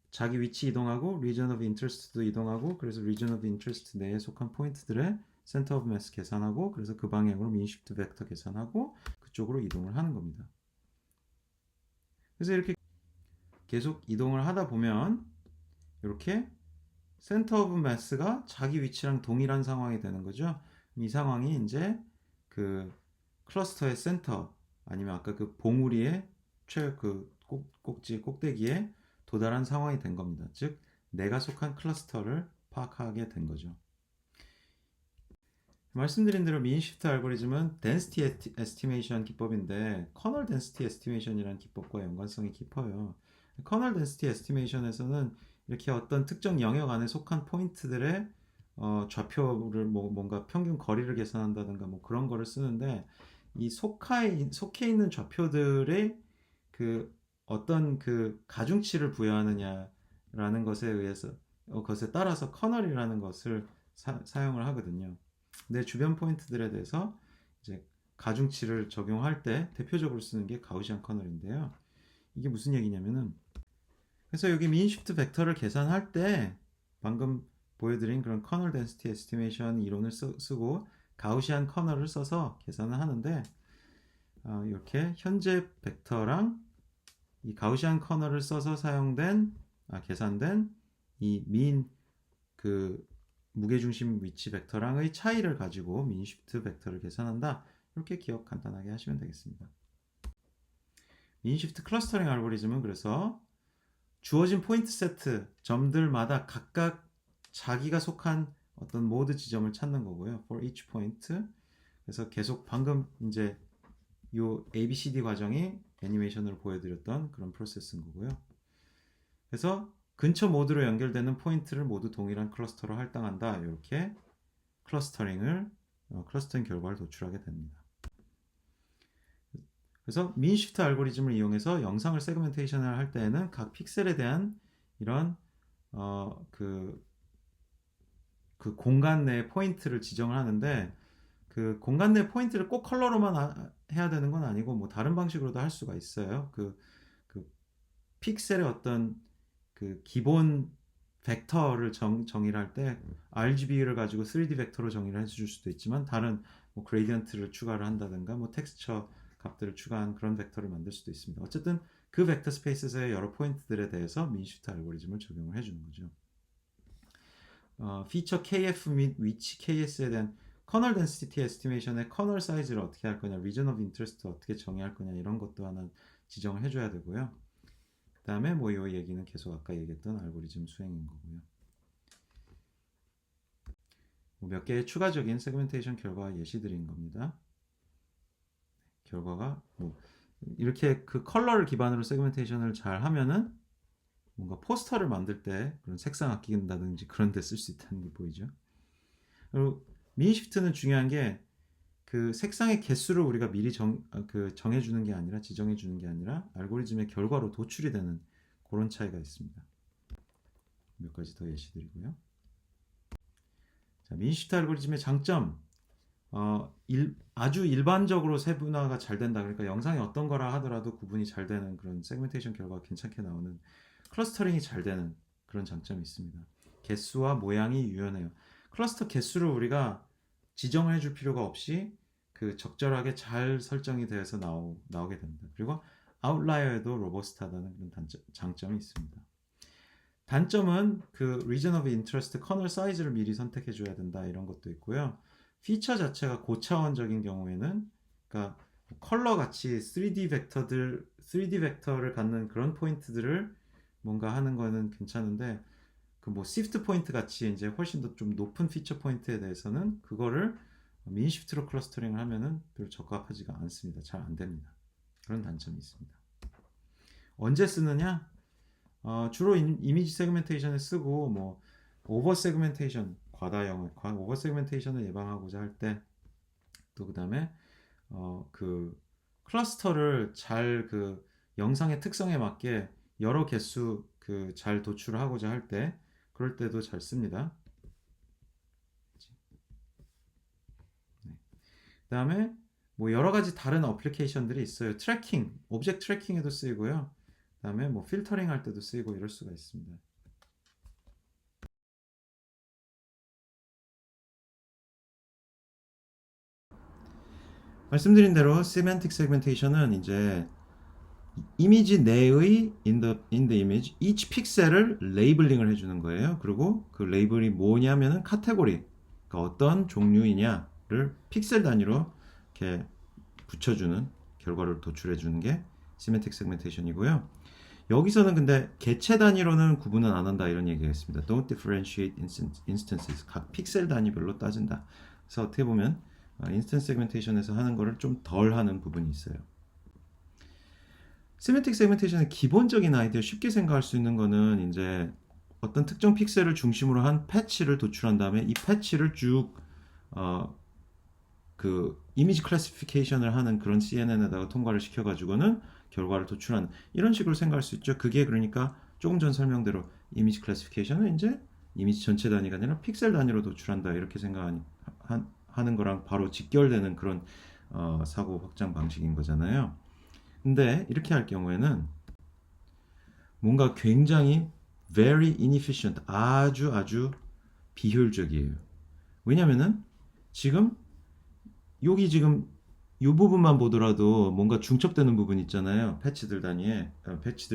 자기 위치 이동하고 region of interest도 이동하고, 그래서 region of interest 내에 속한 포인트들의 center of mass 계산하고, 그래서 그 방향으로 mean shift 벡터 계산하고 그쪽으로 이동을 하는 겁니다. 그래서 이렇게 계속 이동을 하다 보면 이렇게 center of mass가 자기 위치랑 동일한 상황이 되는 거죠. 이 상황이 이제 그 클러스터의 센터, 아니면 아까 그 봉우리의 꼭대기에 도달한 상황이 된 겁니다. 즉 내가 속한 클러스터를 파악하게 된 거죠. 말씀드린 대로 mean shift 알고리즘은 density estimation 기법인데 kernel density estimation이라는 기법과 연관성이 깊어요. kernel density estimation에서는 이렇게 어떤 특정 영역 안에 속한 포인트들의 좌표를 뭔가 평균 거리를 계산한다든가 뭐 그런 거를 쓰는데, 이 속해 있는 좌표들의 그 어떤 그 가중치를 부여하느냐라는 것에 의해서 것에 따라서 커널이라는 것을 사용을 하거든요. 내 주변 포인트들에 대해서 이제 가중치를 적용할 때 대표적으로 쓰는 게 가우시안 커널인데요. 이게 무슨 얘기냐면은, 그래서 여기 mean shift 벡터를 계산할 때 방금 보여드린 그런 커널 덴시티 에스티메이션 이론을 쓰고 가우시안 커널을 써서 계산을 하는데, 이렇게 현재 벡터랑 이 가우시안 커널을 써서 계산된 이 mean 그 무게중심 위치 벡터랑의 차이를 가지고 mean shift 벡터를 계산한다. 이렇게 기억 간단하게 하시면 되겠습니다. mean shift 클러스터링 알고리즘은 그래서 주어진 포인트 세트 점들마다 각각 자기가 속한 어떤 모드 지점을 찾는 거고요. for each point. 그래서 계속 방금 이제 요 ABCD 과정이 애니메이션으로 보여드렸던 그런 프로세스인 거고요. 그래서 근처 모드로 연결되는 포인트를 모두 동일한 클러스터로 할당한다. 이렇게 클러스터링 결과를 도출하게 됩니다. 그래서 mean shift 알고리즘을 이용해서 영상을 세그멘테이션을 할 때에는 각 픽셀에 대한 이런 그 공간 내 포인트를 지정을 하는데 그 공간 내 포인트를 꼭 컬러로만 해야 되는 건 아니고 뭐 다른 방식으로도 할 수가 있어요. 그 픽셀의 어떤 그 기본 벡터를 정의를 할 때 RGB를 가지고 3D 벡터로 정의를 해줄 수도 있지만 다른 뭐 그레디언트를 추가를 한다든가 뭐 텍스처 값들을 추가한 그런 벡터를 만들 수도 있습니다. 어쨌든 그 벡터 스페이스에서의 여러 포인트들에 대해서 민시프트 알고리즘을 적용을 해주는 거죠. 피처 KF 및 위치 KS에 대한 커널 덴시티 에스티메이션의 커널 사이즈를 어떻게 할 거냐, 리전 오브 인터레스트 어떻게 정의할 거냐 이런 것도 하나 지정을 해줘야 되고요. 그 다음에 뭐 이 얘기는 계속 아까 얘기했던 알고리즘 수행인 거고요. 몇 개의 추가적인 세그멘테이션 결과 예시드린 겁니다. 결과가 뭐 이렇게 그 컬러를 기반으로 세그멘테이션을 잘 하면은 뭔가 포스터를 만들 때 그런 색상 아낀다든지 그런 데 쓸 수 있다는 게 보이죠. 그리고 미니시프트는 중요한 게 그 색상의 개수를 우리가 미리 정해주는 게 아니라 지정해주는 게 아니라 알고리즘의 결과로 도출이 되는 그런 차이가 있습니다. 몇 가지 더 예시드리고요. 자, 미니시프트 알고리즘의 장점, 아주 일반적으로 세분화가 잘 된다. 그러니까 영상이 어떤 거라 하더라도 구분이 잘 되는 그런 세그멘테이션 결과가 괜찮게 나오는 클러스터링이 잘 되는 그런 장점이 있습니다. 개수와 모양이 유연해요. 클러스터 개수를 우리가 지정을 해줄 필요가 없이 그 적절하게 잘 설정이 되어서 나오게 됩니다. 그리고 아웃라이어에도 로버스트하다는 그런 장점이 있습니다. 단점은 그 region of interest 커널 사이즈를 미리 선택해 줘야 된다 이런 것도 있고요. 피처 자체가 고차원적인 경우에는 그러니까 컬러 같이 3D 벡터를 갖는 그런 포인트들을 뭔가 하는 거는 괜찮은데 그 뭐 시프트 포인트 같이 이제 훨씬 더 좀 높은 피처 포인트에 대해서는 그거를 미니시프트로 클러스터링을 하면은 별로 적합하지가 않습니다. 잘 안 됩니다. 그런 단점이 있습니다. 언제 쓰느냐? 주로 이미지 세그멘테이션에 쓰고 뭐 오버 세그멘테이션 오버 세그멘테이션을 예방하고자 할 때 또 그다음에 그 클러스터를 잘 그 영상의 특성에 맞게 여러 개수 그 잘 도출하고자 할 때 그럴 때도 잘 씁니다. 네. 그다음에 뭐 여러 가지 다른 어플리케이션들이 있어요. 트래킹, 오브젝트 트래킹에도 쓰이고요. 그다음에 뭐 필터링 할 때도 쓰이고 이럴 수가 있습니다. 말씀드린 대로 세멘틱 세그멘테이션은 이제 이미지 내의 in the image each 픽셀을 레이블링을 해주는 거예요. 그리고 그 레이블이 뭐냐면은 카테고리, 그러니까 어떤 종류이냐를 픽셀 단위로 이렇게 붙여주는 결과를 도출해주는 게 세멘틱 세그멘테이션이고요. 여기서는 근데 개체 단위로는 구분은 안 한다 이런 얘기가 있습니다. Don't differentiate instances. 각 픽셀 단위별로 따진다. 그래서 어떻게 보면 인스턴스 세그멘테이션에서 하는 거를 좀 덜 하는 부분이 있어요. 세멘틱 세그멘테이션의 기본적인 아이디어 쉽게 생각할 수 있는 거는 이제 어떤 특정 픽셀을 중심으로 한 패치를 도출한 다음에 이 패치를 쭉 그 이미지 클래시피케이션을 하는 그런 CNN에다가 통과를 시켜가지고는 결과를 도출하는 이런 식으로 생각할 수 있죠. 그게 그러니까 조금 전 설명대로 이미지 클래시피케이션은 이제 이미지 전체 단위가 아니라 픽셀 단위로 도출한다 이렇게 생각하는 거랑 바로 직결되는 그런 사고 확장 방식인 거잖아요. 근데 이렇게 할 경우에는 뭔가 굉장히 very inefficient, 아주 비효율적이에요. 왜냐면은 지금 여기 지금 이 부분만 보더라도 뭔가 중첩되는 부분 있잖아요. 패치들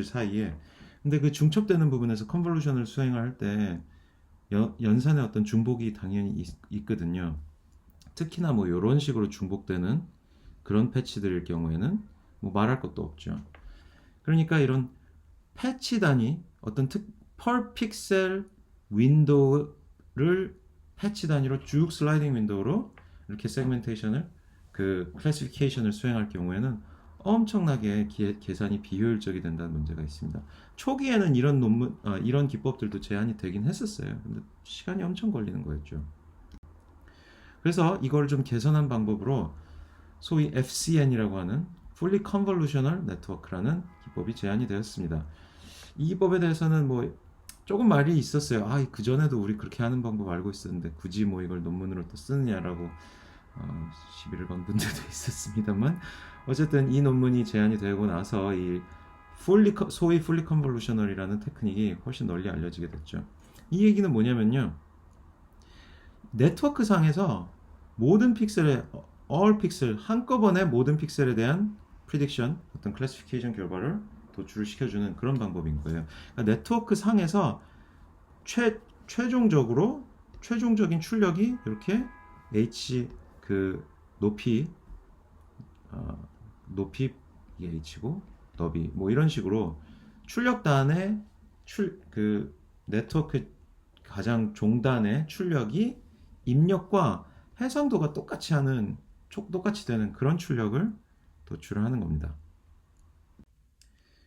사이에. 근데 그 중첩되는 부분에서 컨볼루션을 수행을 할 때 연산의 어떤 중복이 당연히 있거든요. 특히나 뭐 이런 식으로 중복되는 그런 패치들일 경우에는 뭐 말할 것도 없죠. 그러니까 이런 패치 단위, 어떤 per 픽셀 윈도우를 패치 단위로 쭉 슬라이딩 윈도우로 이렇게 세그멘테이션을 그 클래시피케이션을 수행할 경우에는 엄청나게 계산이 비효율적이 된다는 문제가 있습니다. 초기에는 이런 기법들도 제한이 되긴 했었어요. 근데 시간이 엄청 걸리는 거였죠. 그래서 이걸 좀 개선한 방법으로 소위 FCN이라고 하는 Fully Convolutional Network라는 기법이 제안이 되었습니다. 이 기법에 대해서는 뭐 조금 말이 있었어요. 그 전에도 우리 그렇게 하는 방법 알고 있었는데 굳이 뭐 이걸 논문으로 또 쓰느냐라고 시비를 건 분들도 있었습니다만, 어쨌든 이 논문이 제안이 되고 나서 이 소위 fully convolutional이라는 테크닉이 훨씬 널리 알려지게 됐죠. 이 얘기는 뭐냐면요, 네트워크 상에서 모든 픽셀의 all 픽셀 한꺼번에 모든 픽셀에 대한 prediction, 어떤 클래시피케이션 결과를 도출을 시켜주는 그런 방법인 거예요. 그러니까 네트워크 상에서 최종적인 출력이 이렇게 h 그 높이 이게 h고 너비 뭐 이런 식으로 출력단의 그 네트워크 가장 종단의 출력이 입력과 해상도가 똑같이 되는 그런 출력을 도출을 하는 겁니다.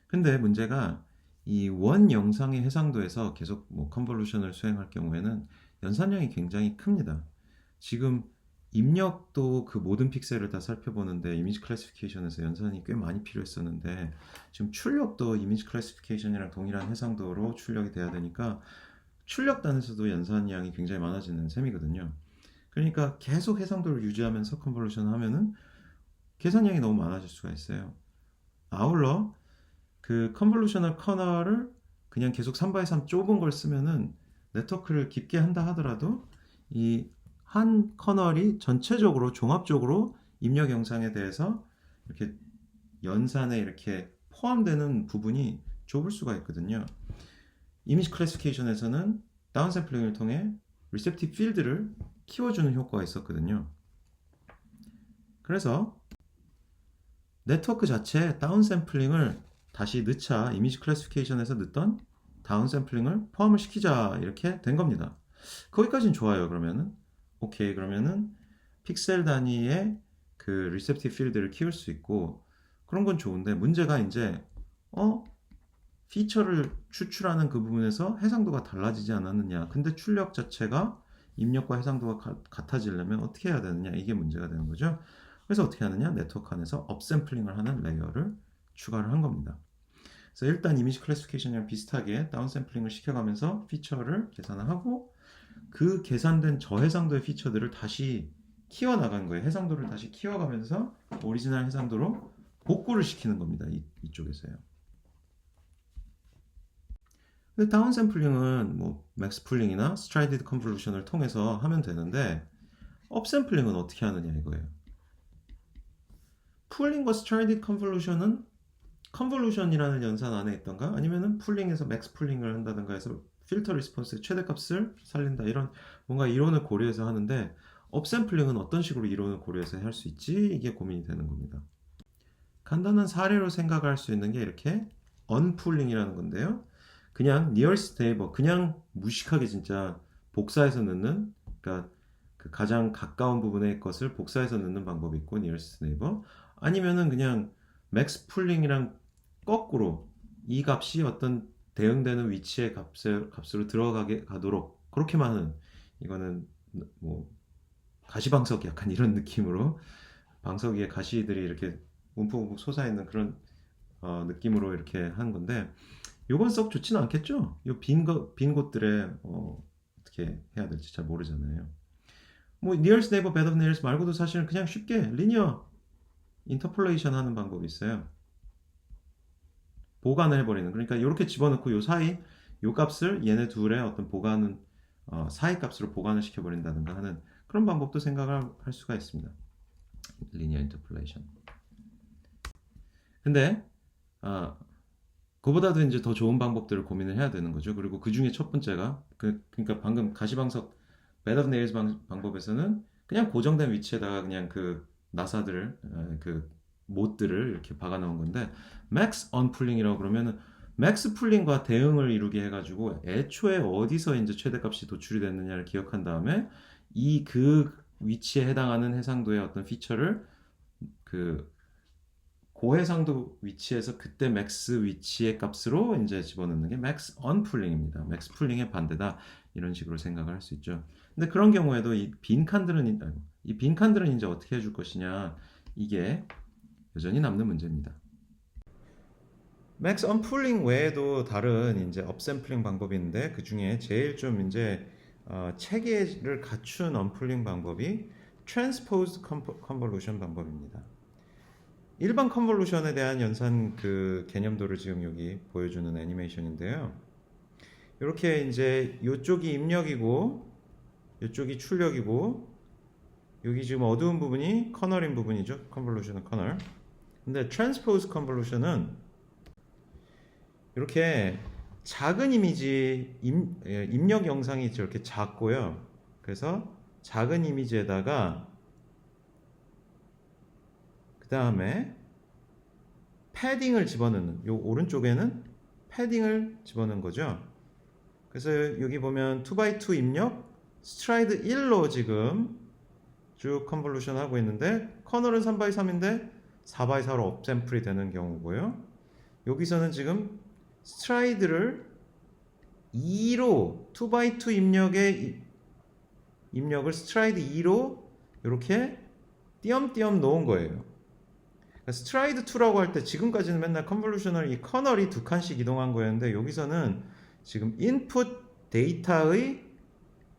근데 문제가 이 원 영상의 해상도에서 계속 뭐 컨볼루션을 수행할 경우에는 연산량이 굉장히 큽니다. 지금 입력도 그 모든 픽셀을 다 살펴보는데 이미지 클래시피케이션에서 연산이 꽤 많이 필요했었는데, 지금 출력도 이미지 클래시피케이션이랑 동일한 해상도로 출력이 돼야 되니까 출력단에서도 연산량이 굉장히 많아지는 셈이거든요. 그러니까 계속 해상도를 유지하면서 컨볼루션을 하면은 계산량이 너무 많아질 수가 있어요. 아울러 그 컨볼루셔널 커널을 그냥 계속 3x3 좁은 걸 쓰면은 네트워크를 깊게 한다 하더라도 이 한 커널이 전체적으로 종합적으로 입력 영상에 대해서 이렇게 연산에 이렇게 포함되는 부분이 좁을 수가 있거든요. 이미지 클래시피케이션에서는 다운샘플링을 통해 리셉티브 필드를 키워주는 효과가 있었거든요. 그래서 네트워크 자체에 다운샘플링을 다시 넣자, 이미지 클래시피케이션에서 넣던 다운샘플링을 포함을 시키자, 이렇게 된 겁니다. 거기까지는 좋아요. 그러면은 픽셀 단위의 그 리셉티브 필드를 키울 수 있고 그런 건 좋은데, 문제가 이제 피처를 추출하는 그 부분에서 해상도가 달라지지 않았느냐, 근데 출력 자체가 입력과 해상도가 같아지려면 어떻게 해야 되느냐, 이게 문제가 되는 거죠. 그래서 어떻게 하느냐, 네트워크 안에서 업샘플링을 하는 레이어를 추가를 한 겁니다. 그래서 일단 이미지 클래시피케이션이랑 비슷하게 다운샘플링을 시켜가면서 피처를 계산을 하고 그 계산된 저해상도의 피처들을 다시 키워나간 거예요. 해상도를 다시 키워가면서 오리지널 해상도로 복구를 시키는 겁니다. 이쪽에서요. 근데 다운샘플링은 뭐 맥스풀링이나 스트라이디드 컨볼루션을 통해서 하면 되는데, 업샘플링은 어떻게 하느냐 이거예요. 풀링과 스트라이디드 컨볼루션은 컨볼루션이라는 연산 안에 있던가, 아니면은 풀링에서 맥스 풀링을 한다든가 해서 필터 리스폰스의 최대값을 살린다, 이런 뭔가 이론을 고려해서 하는데, 업샘플링은 어떤 식으로 이론을 고려해서 할 수 있지, 이게 고민이 되는 겁니다. 간단한 사례로 생각할 수 있는 게 이렇게 언풀링이라는 건데요. 그냥 nearest neighbor, 그냥 무식하게 진짜 복사해서 넣는, 그러니까 그 가장 가까운 부분의 것을 복사해서 넣는 방법이 있고, nearest neighbor. 아니면은 그냥 max pulling이랑 거꾸로 이 값이 어떤 대응되는 위치의 값으로 가도록 그렇게만 하는, 이거는 뭐 가시방석 약간 이런 느낌으로 방석 위에 가시들이 이렇게 움푹움푹 솟아있는 그런 느낌으로 이렇게 하는 건데, 요건 썩 좋지는 않겠죠? 요 빈 곳들에 어떻게 해야 될지 잘 모르잖아요. 뭐 nearest neighbor, bed of neighbors 말고도 사실은 그냥 쉽게 리니어 인터폴레이션 하는 방법이 있어요. 보관을 해버리는, 그러니까 이렇게 집어넣고 요 사이 요 값을 얘네 둘의 어떤 보관은 사이 값으로 보관을 시켜버린다든가 하는 그런 방법도 생각을 할 수가 있습니다. 리니어 인터폴레이션. 근데 그보다도 이제 더 좋은 방법들을 고민을 해야 되는 거죠. 그리고 그 중에 첫 번째가 그러니까 방금 가시방석 bed of nails 방법에서는 그냥 고정된 위치에다가 그냥 그 나사들을 그 못들을 이렇게 박아 넣은 건데, max unpulling이라고 그러면은 맥스 풀링과 대응을 이루게 해가지고 애초에 어디서 이제 최대값이 도출이 됐느냐를 기억한 다음에 그 위치에 해당하는 해상도의 어떤 피처를 그 고해상도 위치에서 그때 맥스 위치의 값으로 이제 집어넣는 게 맥스 언풀링입니다. 맥스 풀링의 반대다, 이런 식으로 생각을 할 수 있죠. 근데 그런 경우에도 이 빈 칸들은 이제 어떻게 해줄 것이냐, 이게 여전히 남는 문제입니다. 맥스 언풀링 외에도 다른 이제 업샘플링 방법이 있는데 그 중에 제일 좀 이제 체계를 갖춘 언풀링 방법이 트랜스포즈 컨볼루션 방법입니다. 일반 컨볼루션에 대한 연산 그 개념도를 지금 여기 보여주는 애니메이션인데요. 이렇게 이제 이쪽이 입력이고 이쪽이 출력이고 여기 지금 어두운 부분이 커널인 부분이죠. 컨볼루션은 커널. 근데 트랜스포즈 컨볼루션은 이렇게 작은 이미지 입력 영상이 저렇게 작고요. 그래서 작은 이미지에다가 그 다음에 패딩을 집어넣는 요 오른쪽에는 패딩을 집어넣는 거죠. 그래서 여기 보면 2x2 입력 스트라이드 1로 지금 쭉 컨볼루션 하고 있는데 커널은 3x3인데 4x4로 업샘플이 되는 경우고요. 여기서는 지금 스트라이드를 2로 2x2 입력의 입력을 스트라이드 2로 이렇게 띄엄띄엄 놓은 거예요. 그러니까 스트라이드 2라고 할 때 지금까지는 맨날 컨볼루셔널 이 커널이 두 칸씩 이동한 거였는데 여기서는 지금 인풋 데이터의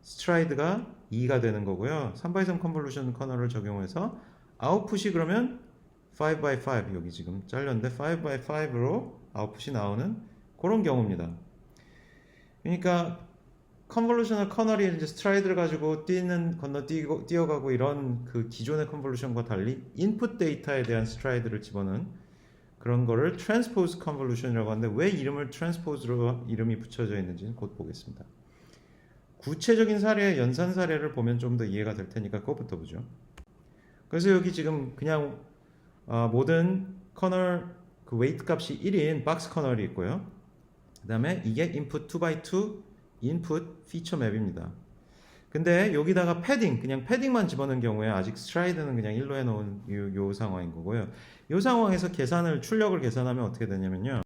스트라이드가 2가 되는 거고요. 3x3 컨볼루션 커널을 적용해서 아웃풋이 그러면 5x5 여기 지금 잘렸는데 5x5로 아웃풋이 나오는 그런 경우입니다. 그러니까 컨볼루셔널 커널이 이제 스트라이드를 가지고 뛰어가고 이런 그 기존의 컨볼루션과 달리 인풋 데이터에 대한 스트라이드를 집어넣은 그런 거를 트랜스포즈 컨볼루션이라고 하는데 왜 이름을 트랜스포즈로 이름이 붙여져 있는지는 곧 보겠습니다. 구체적인 사례, 연산 사례를 보면 좀 더 이해가 될 테니까 그것부터 보죠. 그래서 여기 지금 그냥 모든 커널 그 웨이트 값이 1인 박스 커널이 있고요. 그 다음에 이게 인풋 2x2 인풋 피처 맵입니다. 근데 여기다가 패딩, 그냥 패딩만 집어넣은 경우에 아직 스트라이드는 그냥 1로 해놓은 요 상황인 거고요. 요 상황에서 출력을 계산하면 어떻게 되냐면요.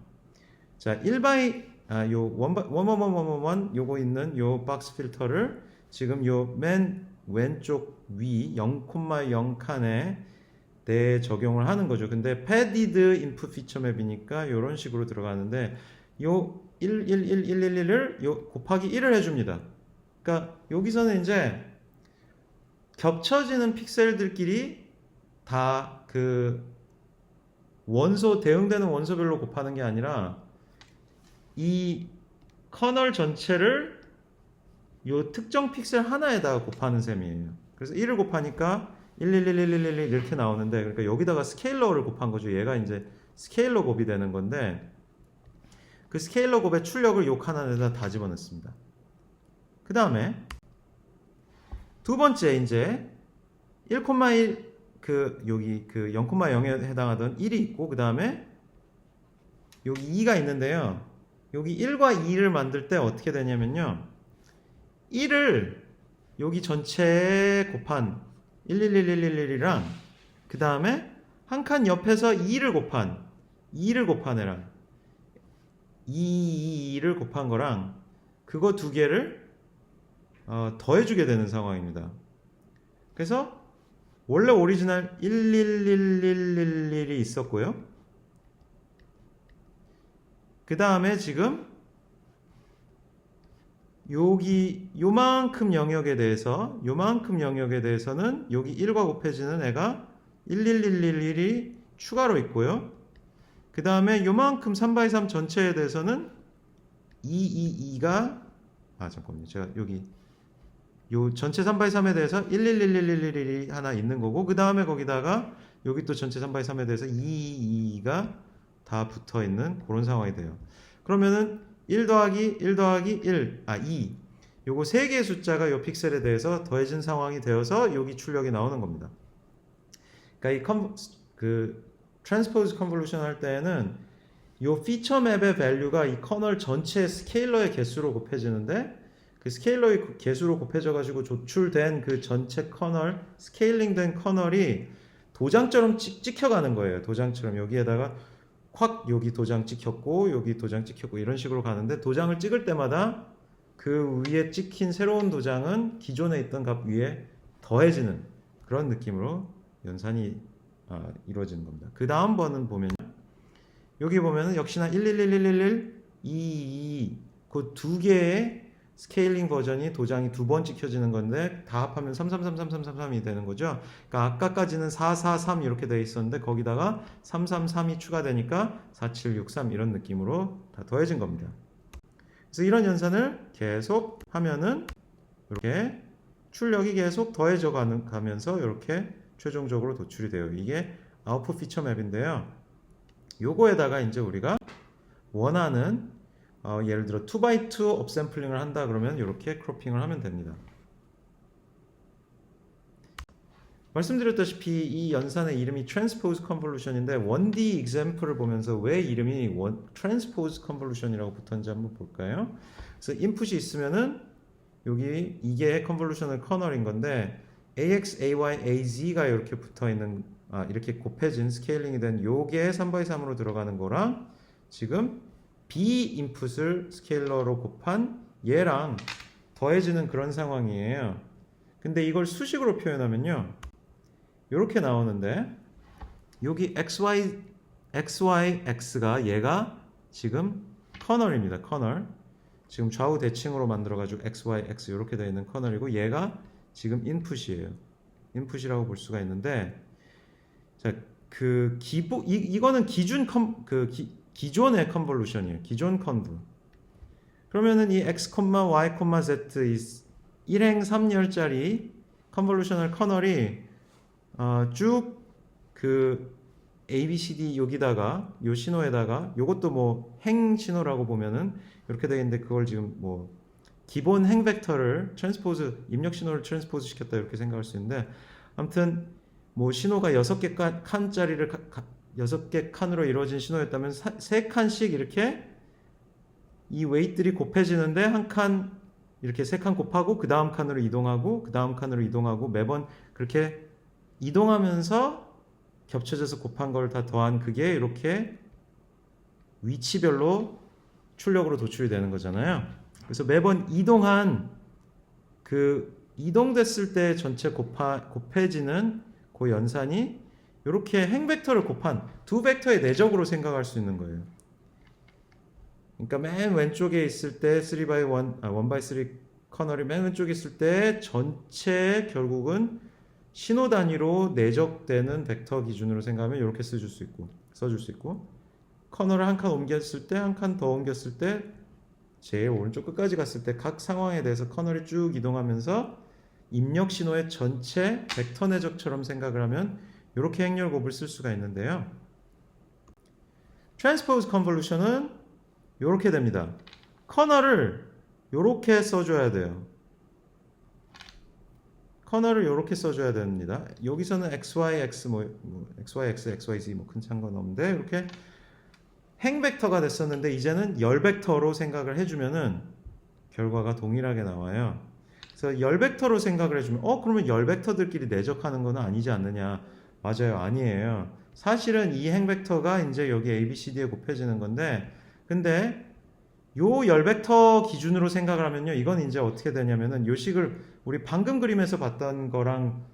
자, 1by, 요 1 요거 있는 요 박스 필터를 지금 요 맨 왼쪽 위 0,0 칸에 대 적용을 하는 거죠. 근데 패디드 인풋 피처 맵이니까 요런 식으로 들어가는데 요 11111을 요 곱하기 1을 해줍니다. 그러니까 여기서는 이제 겹쳐지는 픽셀들끼리 다 그 원소 대응되는 원소별로 곱하는 게 아니라 이 커널 전체를 요 특정 픽셀 하나에다가 곱하는 셈이에요. 그래서 1을 곱하니까 1111111 이렇게 나오는데 그러니까 여기다가 스케일러를 곱한 거죠. 얘가 이제 스케일러 곱이 되는 건데 그 스케일러 곱의 출력을 요 칸안에다 다 집어넣습니다. 그 다음에 두 번째 이제 1,1 여기 0,0에 해당하던 1이 있고 그 다음에 여기 2가 있는데요. 여기 1과 2를 만들 때 어떻게 되냐면요. 1을 여기 전체에 곱한 11111이랑 그 다음에 한 칸 옆에서 2를 곱한 애랑 2를 곱한 거랑 그거 두 개를 더해주게 되는 상황입니다. 그래서 원래 오리지널 11111이 있었고요. 그 다음에 지금 여기 요만큼 영역에 대해서는 여기 1과 곱해지는 애가 11111이 추가로 있고요. 그 다음에 요만큼 3x3 전체에 대해서는 222가 잠깐만요. 제가 여기 요 전체 3x3에 대해서 1111111이 하나 있는 거고 그 다음에 거기다가 여기 또 전체 3x3에 대해서 222가 다 붙어 있는 그런 상황이 돼요. 그러면은 1 더하기 1 더하기 2 요거 세 개의 숫자가 요 픽셀에 대해서 더해진 상황이 되어서 여기 출력이 나오는 겁니다. 그러니까 트랜스포즈 컨볼루션 할 때에는 요 피처 맵의 밸류가 이 커널 전체 스케일러의 개수로 곱해지는데 그 스케일러의 개수로 곱해져 가지고 조출된 그 전체 커널 스케일링된 커널이 도장처럼 찍혀가는 거예요. 도장처럼 여기에다가 확 여기 도장 찍혔고 여기 도장 찍혔고 이런 식으로 가는데 도장을 찍을 때마다 그 위에 찍힌 새로운 도장은 기존에 있던 값 위에 더해지는 그런 느낌으로 연산이 이루어지는 겁니다. 그 다음 번은 보면 여기 보면은 역시나 1111111 22 그 두 개의 스케일링 버전이 도장이 두 번 찍혀지는 건데 다 합하면 33333333이 되는 거죠. 그러니까 아까까지는 443 이렇게 돼 있었는데 거기다가 333이 추가되니까 4763 이런 느낌으로 다 더해진 겁니다. 그래서 이런 연산을 계속 하면은 이렇게 출력이 계속 더해져 가면서 이렇게 최종적으로 도출이 돼요. 이게 아웃풋 피처 맵인데요. 요거에다가 이제 우리가 원하는 예를 들어 2x2 업샘플링을 한다 그러면 이렇게 크로핑을 하면 됩니다. 말씀드렸다시피 이 연산의 이름이 트랜스포즈 컨볼루션인데 1D example을 보면서 왜 이름이 트랜스포즈 컨볼루션이라고 붙었는지 한번 볼까요? 그래서 인풋이 있으면은 여기 이게 컨볼루션의 커널인 건데 AX, AY, AZ가 이렇게 붙어 있는 이렇게 곱해진 스케일링이 된 요게 3x3으로 들어가는 거랑 지금 B 인풋을 스케일러로 곱한 얘랑 더해지는 그런 상황이에요. 근데 이걸 수식으로 표현하면요. 이렇게 나오는데 여기 XYX가 얘가 지금 커널입니다. 커널. 지금 좌우 대칭으로 만들어가지고 XYX 이렇게 되어 있는 커널이고 얘가 지금 인풋이에요. 인풋이라고 볼 수가 있는데 자, 이거는 기존의 컨볼루션이에요. 기존 컨브. 그러면은 이 x, y, z 일행 3열짜리 컨볼루셔널 커널이 쭉 그 ABCD 여기다가 요 신호에다가 요것도 뭐 행 신호라고 보면은 이렇게 되어 있는데 그걸 지금 뭐 기본 행 벡터를 트랜스포즈 입력 신호를 트랜스포즈 시켰다 이렇게 생각할 수 있는데 아무튼 뭐 신호가 6개 칸짜리를 6개 칸으로 이루어진 신호였다면 3칸씩 이렇게 이 웨이트들이 곱해지는데 한 칸 이렇게 3칸 곱하고 그 다음 칸으로 이동하고 그 다음 칸으로 이동하고 매번 그렇게 이동하면서 겹쳐져서 곱한 걸 다 더한 그게 이렇게 위치별로 출력으로 도출이 되는 거잖아요. 그래서 매번 이동한 그 이동됐을 때 전체 곱해지는 그 연산이 이렇게 행 벡터를 곱한 두 벡터의 내적으로 생각할 수 있는 거예요. 그러니까 맨 왼쪽에 있을 때 3x1, 1x3 커널이 맨 왼쪽에 있을 때 전체 결국은 신호 단위로 내적되는 벡터 기준으로 생각하면 이렇게 써줄 수 있고 커널을 한 칸 옮겼을 때 한 칸 더 옮겼을 때 제일 오른쪽 끝까지 갔을 때 각 상황에 대해서 커널이 쭉 이동하면서 입력 신호의 전체 벡터 내적처럼 생각을 하면 이렇게 행렬 곱을 쓸 수가 있는데요. 트랜스포즈 컨볼루션은 이렇게 됩니다. 커널을 이렇게 써줘야 돼요. 커널을 이렇게 써줘야 됩니다. 여기서는 XYX XYX, XYZ 큰 상관 없는데 이렇게 행 벡터가 됐었는데 이제는 열 벡터로 생각을 해주면은 결과가 동일하게 나와요. 그래서 열 벡터로 생각을 해주면 그러면 열 벡터들끼리 내적하는 건 아니지 않느냐? 맞아요, 아니에요. 사실은 이 행 벡터가 이제 여기 ABCD에 곱해지는 건데 근데 요 열 벡터 기준으로 생각을 하면요. 이건 이제 어떻게 되냐면은 요 식을 우리 방금 그림에서 봤던 거랑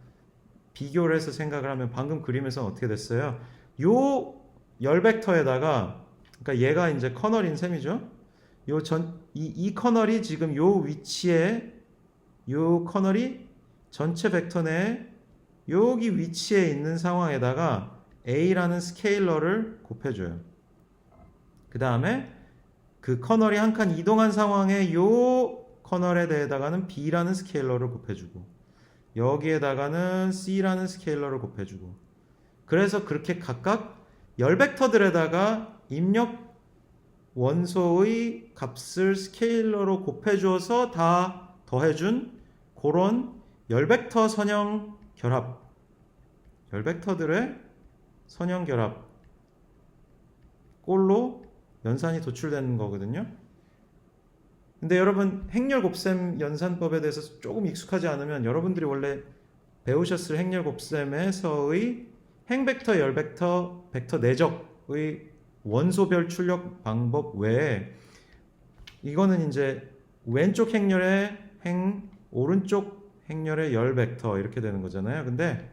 비교를 해서 생각을 하면 방금 그림에서는 어떻게 됐어요? 요 열 벡터에다가 그러니까 얘가 이제 커널인 셈이죠. 이 커널이 지금 요 위치에 요 커널이 전체 벡터 내에 여기 위치에 있는 상황에다가 A라는 스케일러를 곱해줘요. 그 다음에 그 커널이 한 칸 이동한 상황에 요 커널에 대해다가는 B라는 스케일러를 곱해주고 여기에다가는 C라는 스케일러를 곱해주고 그래서 그렇게 각각 열 벡터들에다가 입력 원소의 값을 스케일러로 곱해줘서 다 더해준 그런 열 벡터 선형 결합 열 벡터들의 선형 결합 꼴로 연산이 도출되는 거거든요. 근데 여러분 행렬 곱셈 연산법에 대해서 조금 익숙하지 않으면 여러분들이 원래 배우셨을 행렬 곱셈에서의 행벡터, 열벡터, 벡터 내적의 원소별 출력 방법 외에 이거는 이제 왼쪽 행렬의 행, 오른쪽 행렬의 열 벡터 이렇게 되는 거잖아요. 근데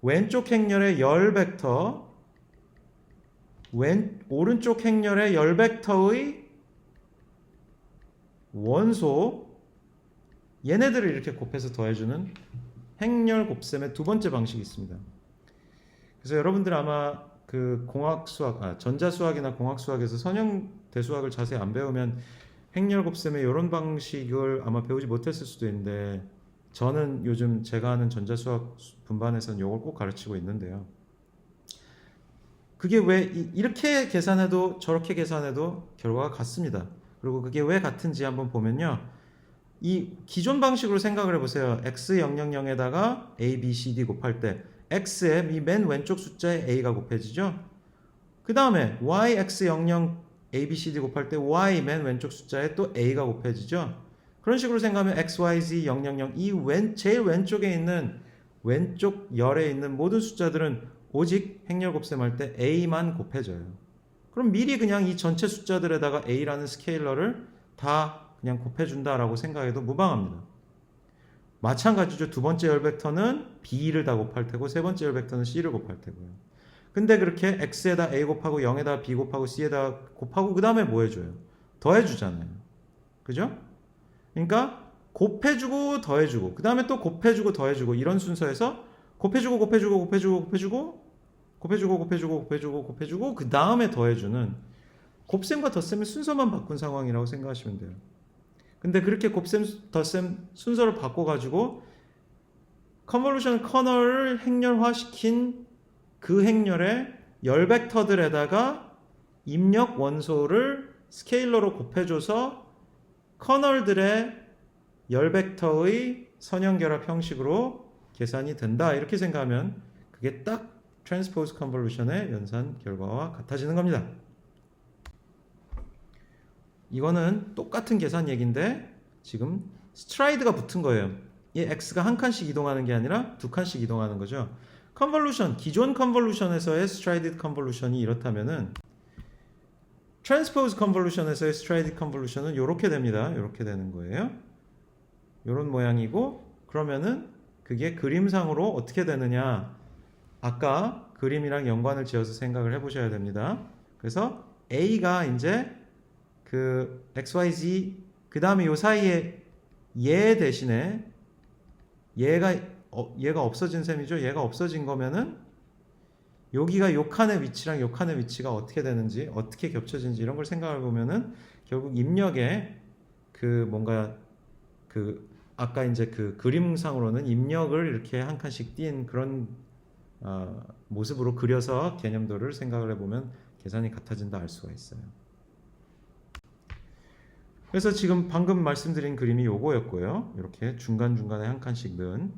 왼쪽 행렬의 열 벡터 오른쪽 행렬의 열 벡터의 원소 얘네들을 이렇게 곱해서 더해주는 행렬 곱셈의 두 번째 방식이 있습니다. 그래서 여러분들 아마 그 전자수학이나 공학수학에서 선형대수학을 자세히 안 배우면 행렬 곱셈의 이런 방식을 아마 배우지 못했을 수도 있는데, 저는 요즘 제가 하는 전자수학 분반에서는 이걸 꼭 가르치고 있는데요. 그게 왜 이렇게 계산해도 저렇게 계산해도 결과가 같습니다. 그리고 그게 왜 같은지 한번 보면요. 이 기존 방식으로 생각을 해보세요. x000에다가 a, b, c, d 곱할 때 x의 이 맨 왼쪽 숫자에 a가 곱해지죠. 그 다음에 y, x00 a, b, c, d 곱할 때 y 맨 왼쪽 숫자에 또 a가 곱해지죠. 그런 식으로 생각하면 x, y, z 000 이 제일 왼쪽에 있는 왼쪽 열에 있는 모든 숫자들은 오직 행렬 곱셈할 때 a만 곱해져요. 그럼 미리 그냥 이 전체 숫자들에다가 a라는 스케일러를 다 그냥 곱해준다라고 생각해도 무방합니다. 마찬가지죠. 두 번째 열 벡터는 b를 다 곱할 테고 세 번째 열 벡터는 c를 곱할 테고요. 근데 그렇게 x에다 a 곱하고 0에다 b 곱하고 c에다 곱하고 그 다음에 뭐 해줘요? 더해주잖아요. 그죠? 그러니까 곱해주고 더해주고 그 다음에 또 곱해주고 더해주고 이런 순서에서 곱해주고 곱해주고 곱해주고 곱해주고 곱해주고 곱해주고 곱해주고 곱해주고 그 다음에 더해주는 곱셈과 덧셈의 순서만 바꾼 상황이라고 생각하시면 돼요. 근데 그렇게 곱셈, 덧셈 순서를 바꿔가지고 컨볼루션 커널을 행렬화시킨 그 행렬의 열 벡터들에다가 입력 원소를 스케일러로 곱해줘서 커널들의 열 벡터의 선형결합 형식으로 계산이 된다. 이렇게 생각하면 그게 딱 트랜스포즈 컨볼루션의 연산 결과와 같아지는 겁니다. 이거는 똑같은 계산 얘기인데 지금 스트라이드가 붙은 거예요. 이 x가 한 칸씩 이동하는 게 아니라 두 칸씩 이동하는 거죠. 컨볼루션, 기존 컨볼루션에서의 스트라이드 컨볼루션이 이렇다면은 트랜스포즈 컨볼루션에서의 스트라이드 컨볼루션은 이렇게 됩니다. 이렇게 되는 거예요. 이런 모양이고, 그러면은 그게 그림상으로 어떻게 되느냐? 아까 그림이랑 연관을 지어서 생각을 해보셔야 됩니다. 그래서 a가 이제 그 xyz 그 다음에 요 사이에 얘 대신에 얘가 없어진 셈이죠. 얘가 없어진 거면은 여기가 요 칸의 위치랑 요 칸의 위치가 어떻게 되는지, 어떻게 겹쳐지는지 이런 걸 생각해 보면은 결국 입력에 그 뭔가 그 아까 이제 그 그림상으로는 입력을 이렇게 한 칸씩 띈 그런 모습으로 그려서 개념도를 생각을 해보면 계산이 같아진다 알 수가 있어요. 그래서 지금 방금 말씀드린 그림이 요거였고요. 이렇게 중간중간에 한 칸씩 넣은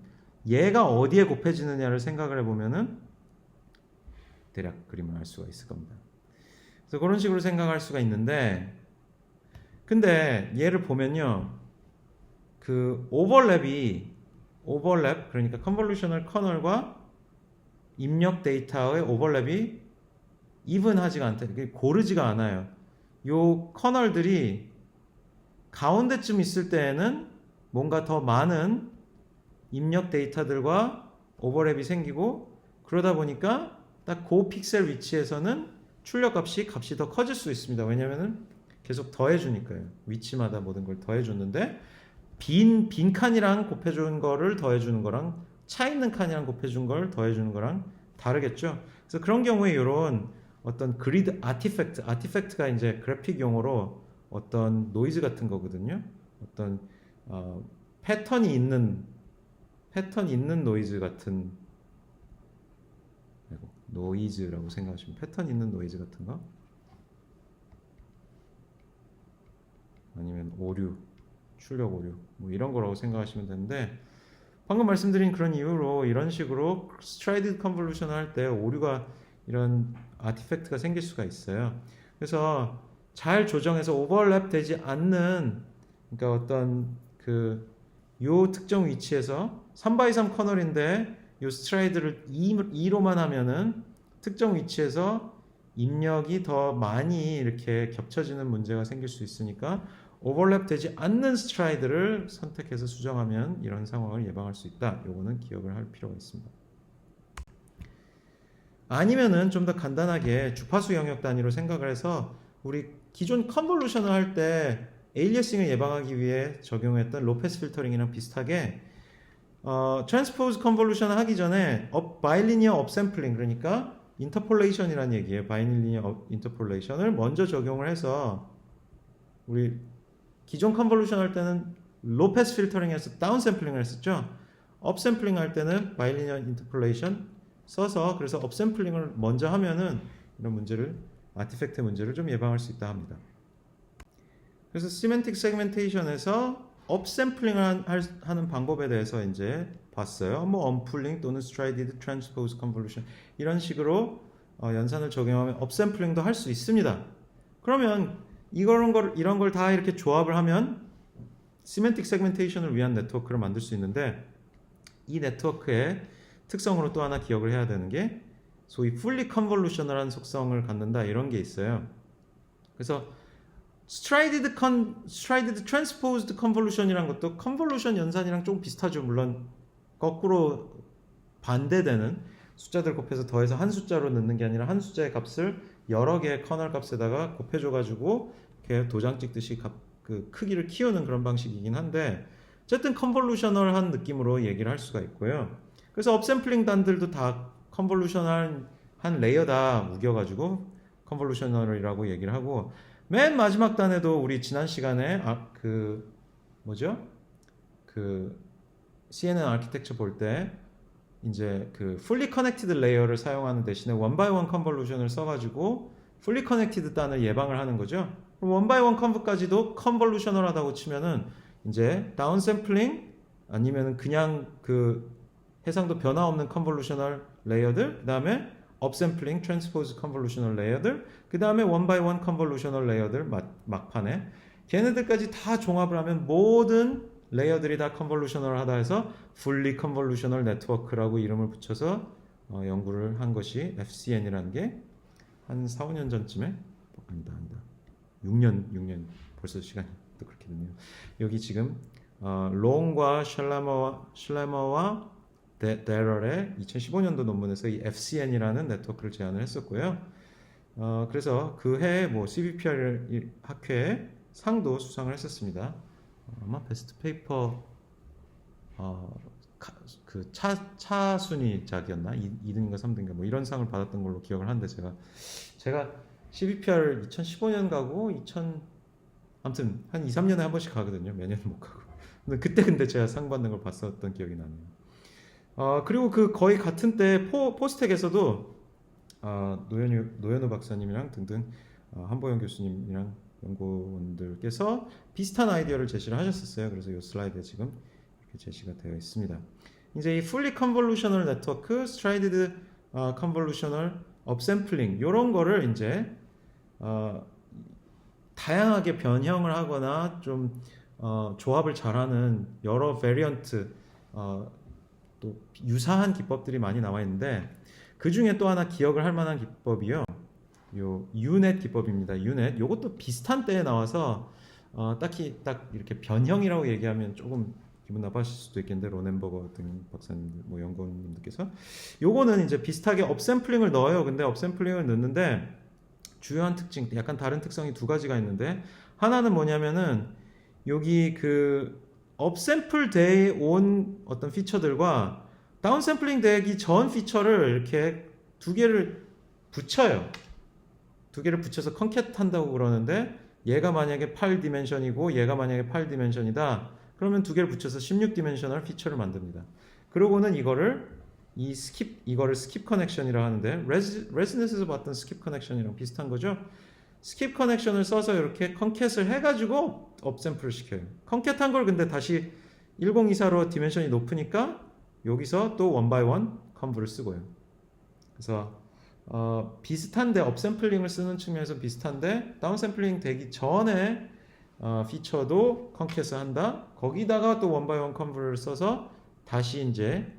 얘가 어디에 곱해지느냐를 생각을 해보면은 대략 그림을 알 수가 있을 겁니다. 그래서 그런 식으로 생각할 수가 있는데, 근데 얘를 보면요, 그 오버랩 그러니까 컨볼루셔널 커널과 입력 데이터의 오버랩이 이븐하지가 않다. 고르지가 않아요. 요 커널들이 가운데쯤 있을 때에는 뭔가 더 많은 입력 데이터들과 오버랩이 생기고, 그러다 보니까 딱 그 픽셀 위치에서는 출력 값이 더 커질 수 있습니다. 왜냐면은 계속 더해주니까요. 위치마다 모든 걸 더해줬는데 빈 칸이랑 곱해준 거를 더해주는 거랑 차 있는 칸이랑 곱해준 걸 더해주는 거랑 다르겠죠. 그래서 그런 경우에 이런 어떤 그리드 아티팩트가 이제 그래픽 용어로 어떤 노이즈 같은 거거든요. 어떤 패턴이 있는 노이즈 같은, 노이즈라고 생각하시면, 패턴 있는 노이즈 같은 거, 아니면 오류, 출력 오류, 뭐 이런 거라고 생각하시면 되는데, 방금 말씀드린 그런 이유로 이런 식으로 스트라이드 컨볼루션을 할 때 오류가, 이런 아티팩트가 생길 수가 있어요. 그래서 잘 조정해서 오버랩 되지 않는, 그러니까 어떤 요 특정 위치에서 3x3 커널인데 요 스트라이드를 2로만 하면은 특정 위치에서 입력이 더 많이 이렇게 겹쳐지는 문제가 생길 수 있으니까 오버랩 되지 않는 스트라이드를 선택해서 수정하면 이런 상황을 예방할 수 있다. 요거는 기억을 할 필요가 있습니다. 아니면은 좀 더 간단하게 주파수 영역 단위로 생각을 해서 우리 기존 컨볼루션을 할 때 에일리어싱을 예방하기 위해 적용했던 로페스 필터링이랑 비슷하게 트랜스포즈 컨볼루션을 하기 전에 바이리니어 업샘플링, 그러니까 인터폴레이션이라는 얘기예요. 바이리니어 인터폴레이션을 먼저 적용을 해서 우리 기존 컨볼루션 할 때는 로페스 필터링에서 다운 샘플링을 했었죠. 업샘플링 할 때는 바이리니어 인터폴레이션 써서, 그래서 업샘플링을 먼저 하면은 이런 문제를, 아티팩트 문제를 좀 예방할 수 있다 합니다. 그래서 시멘틱 세그멘테이션에서 업샘플링을 하는 방법에 대해서 이제 봤어요. 뭐 언풀링 또는 스트라이디드 트랜스포즈 컨볼루션 이런 식으로 연산을 적용하면 업샘플링도 할 수 있습니다. 그러면 이런 걸 다 이렇게 조합을 하면 시멘틱 세그멘테이션을 위한 네트워크를 만들 수 있는데, 이 네트워크의 특성으로 또 하나 기억을 해야 되는 게 소위 fully convolutional한 속성을 갖는다, 이런 게 있어요. 그래서 strided transposed convolution이란 것도 convolution 연산이랑 좀 비슷하죠. 물론 거꾸로 반대되는 숫자들 곱해서 더해서 한 숫자로 넣는 게 아니라 한 숫자의 값을 여러 개의 커널 값에다가 곱해줘가지고 이렇게 도장 찍듯이 그 크기를 키우는 그런 방식이긴 한데, 어쨌든 컨볼루셔널한 느낌으로 얘기를 할 수가 있고요. 그래서 업샘플링 단들도 다 컨볼루셔널한 레이어다 우겨가지고 컨볼루셔널이라고 얘기를 하고, 맨 마지막 단에도 우리 지난 시간에 CNN 아키텍처 볼 때 이제 그 fully connected 레이어를 사용하는 대신에 one by one 컨볼루션을 써가지고 fully connected 단을 예방을 하는 거죠. 그럼 one by one 컨브까지도 컨볼루셔널하다고 치면은 이제 다운 샘플링 아니면은 그냥 그 해상도 변화 없는 컨볼루셔널 레이어들, 그 다음에 업샘플링 트랜스포즈 컨볼루셔널 레이어들, 그 다음에 원 바이 원 컨볼루셔널 레이어들 막판에 걔네들까지 다 종합을 하면 모든 레이어들이 다 컨볼루셔널 하다 해서 fully convolutional network라고 이름을 붙여서 연구를 한 것이 FCN이라는 게 한 4, 5년 전쯤에 아니다 6년 벌써 시간이 또 그렇게 됐네요. 여기 지금 롱과 슐레머와 데럴의 2015년도 논문에서 이 FCN이라는 네트워크를 제안을 했었고요. 그래서 그 해에 뭐 CVPR 학회에 상도 수상을 했었습니다. 아마 베스트 페이퍼 그 차 순위작이었나 2등인가 3등인가 뭐 이런 상을 받았던 걸로 기억을 하는데, 제가 CVPR 2015년 가고 아무튼 한 2, 3년에 한 번씩 가거든요. 매년 못 가고. 근데 제가 상 받는 걸 봤었던 기억이 나네요. 그리고 그 거의 같은 때 포스텍에서도 노현우 박사님이랑 등등 한보영 교수님이랑 연구원들께서 비슷한 아이디어를 제시를 하셨었어요. 그래서 이 슬라이드에 지금 이렇게 제시가 되어 있습니다. 이제 이 fully convolutional network, strided convolutional upsampling 이런 거를 이제 다양하게 변형을 하거나 좀 조합을 잘하는 여러 베리언트 또 유사한 기법들이 많이 나와 있는데, 그 중에 또 하나 기억을 할 만한 기법이요. 요 유넷 기법입니다. 유넷. 요것도 비슷한 때에 나와서 딱히 딱 이렇게 변형이라고 얘기하면 조금 기분 나빠하실 수도 있겠는데, 로넨버거 등 박사님, 뭐 연구원님들께서 요거는 이제 비슷하게 업샘플링을 넣어요. 근데 업샘플링을 넣는데 주요한 특징, 약간 다른 특성이 두 가지가 있는데, 하나는 뭐냐면은 여기 그 업샘플 돼 온 어떤 피처들과 다운샘플링 되기 전 피처를 이렇게 두 개를 붙여요. 두 개를 붙여서 컨캣 한다고 그러는데, 얘가 만약에 8디멘션이고 얘가 만약에 8디멘션이다 그러면 두 개를 붙여서 16디멘셔널 피처를 만듭니다. 그러고는 이거를 스킵 커넥션이라 하는데, 레즈넷에서 봤던 스킵 커넥션이랑 비슷한 거죠. 스킵 커넥션을 써서 이렇게 컨캣을 해가지고 업샘플을 시켜요. 컨캣한 걸 근데 다시 1024로 디멘션이 높으니까 여기서 또 원 바이 원 컨브를 쓰고요. 그래서 비슷한데 업샘플링을 쓰는 측면에서 비슷한데, 다운샘플링 되기 전에 피처도 컨캣을 한다. 거기다가 또 원 바이 원 컨브를 써서 다시 이제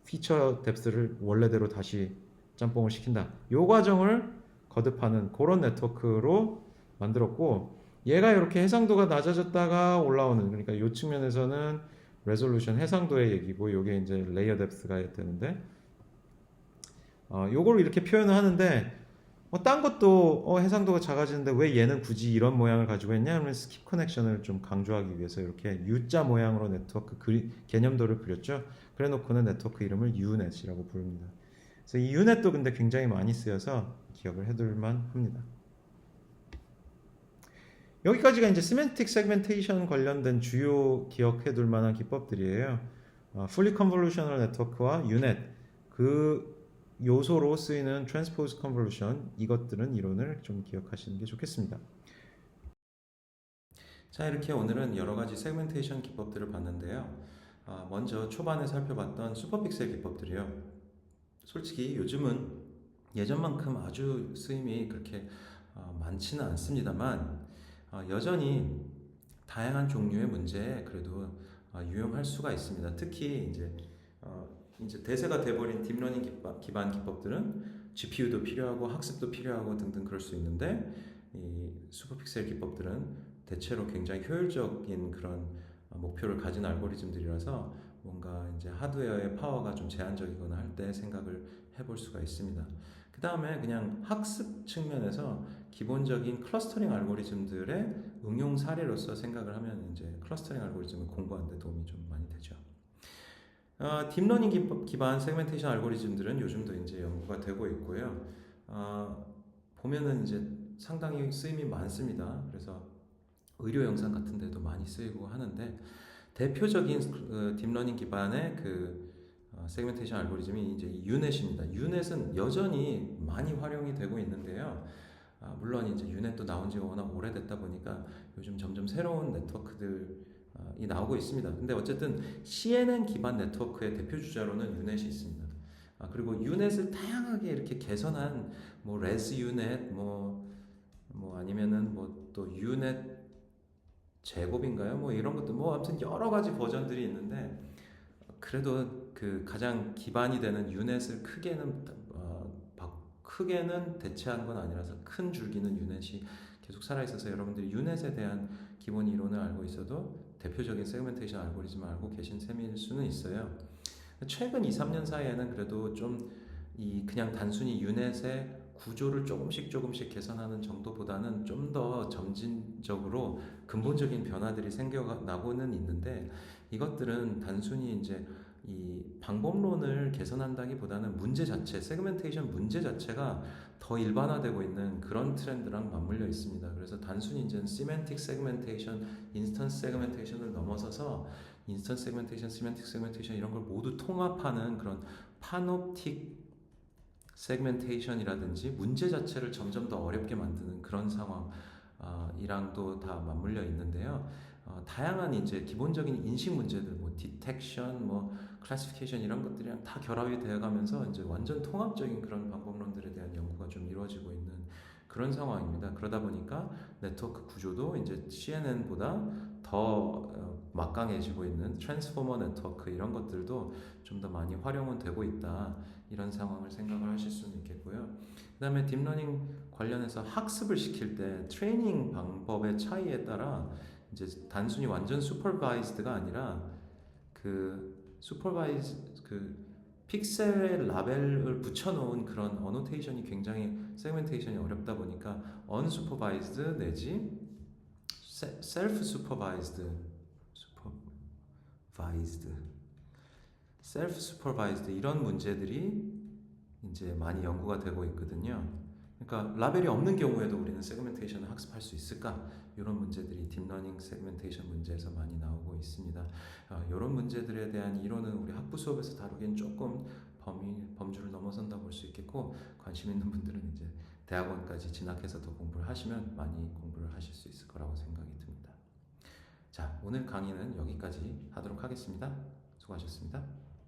피처 뎁스를 원래대로 다시 짬뽕을 시킨다. 요 과정을 거듭하는 그런 네트워크로 만들었고, 얘가 이렇게 해상도가 낮아졌다가 올라오는, 그러니까 이 측면에서는 레졸루션 해상도의 얘기고, 요게 이제 레이어 뎁스가 되는데, 요걸 이렇게 표현을 하는데 딴 것도 해상도가 작아지는데 왜 얘는 굳이 이런 모양을 가지고 했냐 하면 스킵 커넥션을 좀 강조하기 위해서 이렇게 U자 모양으로 네트워크 개념도를 그렸죠. 그래 놓고는 네트워크 이름을 U넷이라고 부릅니다. 그래서 이 U넷도 근데 굉장히 많이 쓰여서 기억을 해둘만 합니다. 여기까지가 이제 시멘틱 세그멘테이션 관련된 주요 기억해둘 만한 기법들이에요. Fully Convolutional Network와 Unet 그 요소로 쓰이는 Transpose Convolution 이것들은 이론을 좀 기억하시는 게 좋겠습니다. 자, 이렇게 오늘은 여러 가지 세그멘테이션 기법들을 봤는데요. 먼저 초반에 살펴봤던 슈퍼픽셀 기법들이요. 솔직히 요즘은 예전만큼 아주 쓰임이 그렇게 많지는 않습니다만 여전히 다양한 종류의 문제에 그래도 유용할 수가 있습니다. 특히 이제 대세가 돼버린 딥러닝 기반 기법들은 GPU도 필요하고 학습도 필요하고 등등 그럴 수 있는데 이 슈퍼픽셀 기법들은 대체로 굉장히 효율적인 그런 목표를 가진 알고리즘들이라서 뭔가 이제 하드웨어의 파워가 좀 제한적이거나 할 때 생각을 해볼 수가 있습니다. 그 다음에 그냥 학습 측면에서 기본적인 클러스터링 알고리즘들의 응용 사례로서 생각을 하면 이제 클러스터링 알고리즘을 공부하는 데 도움이 좀 많이 되죠. 딥러닝 기반 세그멘테이션 알고리즘들은 요즘도 이제 연구가 되고 있고요. 보면은 이제 상당히 쓰임이 많습니다. 그래서 의료 영상 같은 데도 많이 쓰이고 하는데 대표적인 딥러닝 기반의 세그멘테이션 알고리즘이 이제 유넷입니다. 유넷은 여전히 많이 활용이 되고 있는데요. 물론 이제 유넷도 나온 지가 워낙 오래됐다 보니까 요즘 점점 새로운 네트워크들이 나오고 있습니다. 근데 어쨌든 CNN 기반 네트워크의 대표 주자로는 유넷이 있습니다. 그리고 유넷을 다양하게 이렇게 개선한 뭐 레스 유넷 뭐 아니면은 뭐 또 유넷 제곱인가요? 뭐 이런 것도 뭐 아무튼 여러 가지 버전들이 있는데 그래도 그 가장 기반이 되는 유넷을 크게는 대체한 건 아니라서 큰 줄기는 유넷이 계속 살아 있어서 여러분들이 유넷에 대한 기본 이론을 알고 있어도 대표적인 세그멘테이션 알고리즘을 알고 계신 셈일 수는 있어요. 최근 2, 3년 사이에는 그래도 좀 그냥 단순히 유넷의 구조를 조금씩 개선하는 정도보다는 좀 더 점진적으로 근본적인 변화들이 생겨나고는 있는데 이것들은 단순히 이제 이 방법론을 개선한다기보다는 문제 자체, 세그멘테이션 문제 자체가 더 일반화되고 있는 그런 트렌드랑 맞물려 있습니다. 그래서 단순히 이제 시멘틱 세그멘테이션, 인스턴스 세그멘테이션을 넘어서서 인스턴스 세그멘테이션, 시멘틱 세그멘테이션 이런 걸 모두 통합하는 그런 파노프틱 세그멘테이션이라든지 문제 자체를 점점 더 어렵게 만드는 그런 상황이랑도 다 맞물려 있는데요. 다양한 이제 기본적인 인식 문제들, 뭐 디텍션, 뭐 클래시피케이션 이런 것들이랑 다 결합이 되어가면서 이제 완전 통합적인 그런 방법론들에 대한 연구가 좀 이루어지고 있는 그런 상황입니다. 그러다 보니까 네트워크 구조도 이제 CNN보다 더 막강해지고 있는 트랜스포머 네트워크 이런 것들도 좀 더 많이 활용은 되고 있다. 이런 상황을 생각을 하실 수는 있겠고요. 그 다음에 딥러닝 관련해서 학습을 시킬 때 트레이닝 방법의 차이에 따라 이제 단순히 완전 슈퍼바이즈드가 아니라 픽셀의 라벨을 붙여놓은 그런 어노테이션이 굉장히 세그멘테이션이 어렵다 보니까 언슈퍼바이즈드 내지 셀프 슈퍼바이즈드 이런 문제들이 이제 많이 연구가 되고 있거든요. 그러니까 라벨이 없는 경우에도 우리는 세그멘테이션을 학습할 수 있을까? 이런 문제들이 딥러닝 세그멘테이션 문제에서 많이 나오고 있습니다. 이런 문제들에 대한 이론은 우리 학부 수업에서 다루기엔 조금 범주를 넘어선다 볼 수 있겠고 관심 있는 분들은 이제 대학원까지 진학해서 더 공부를 하시면 많이 공부를 하실 수 있을 거라고 생각이 듭니다. 자, 오늘 강의는 여기까지 하도록 하겠습니다. 수고하셨습니다.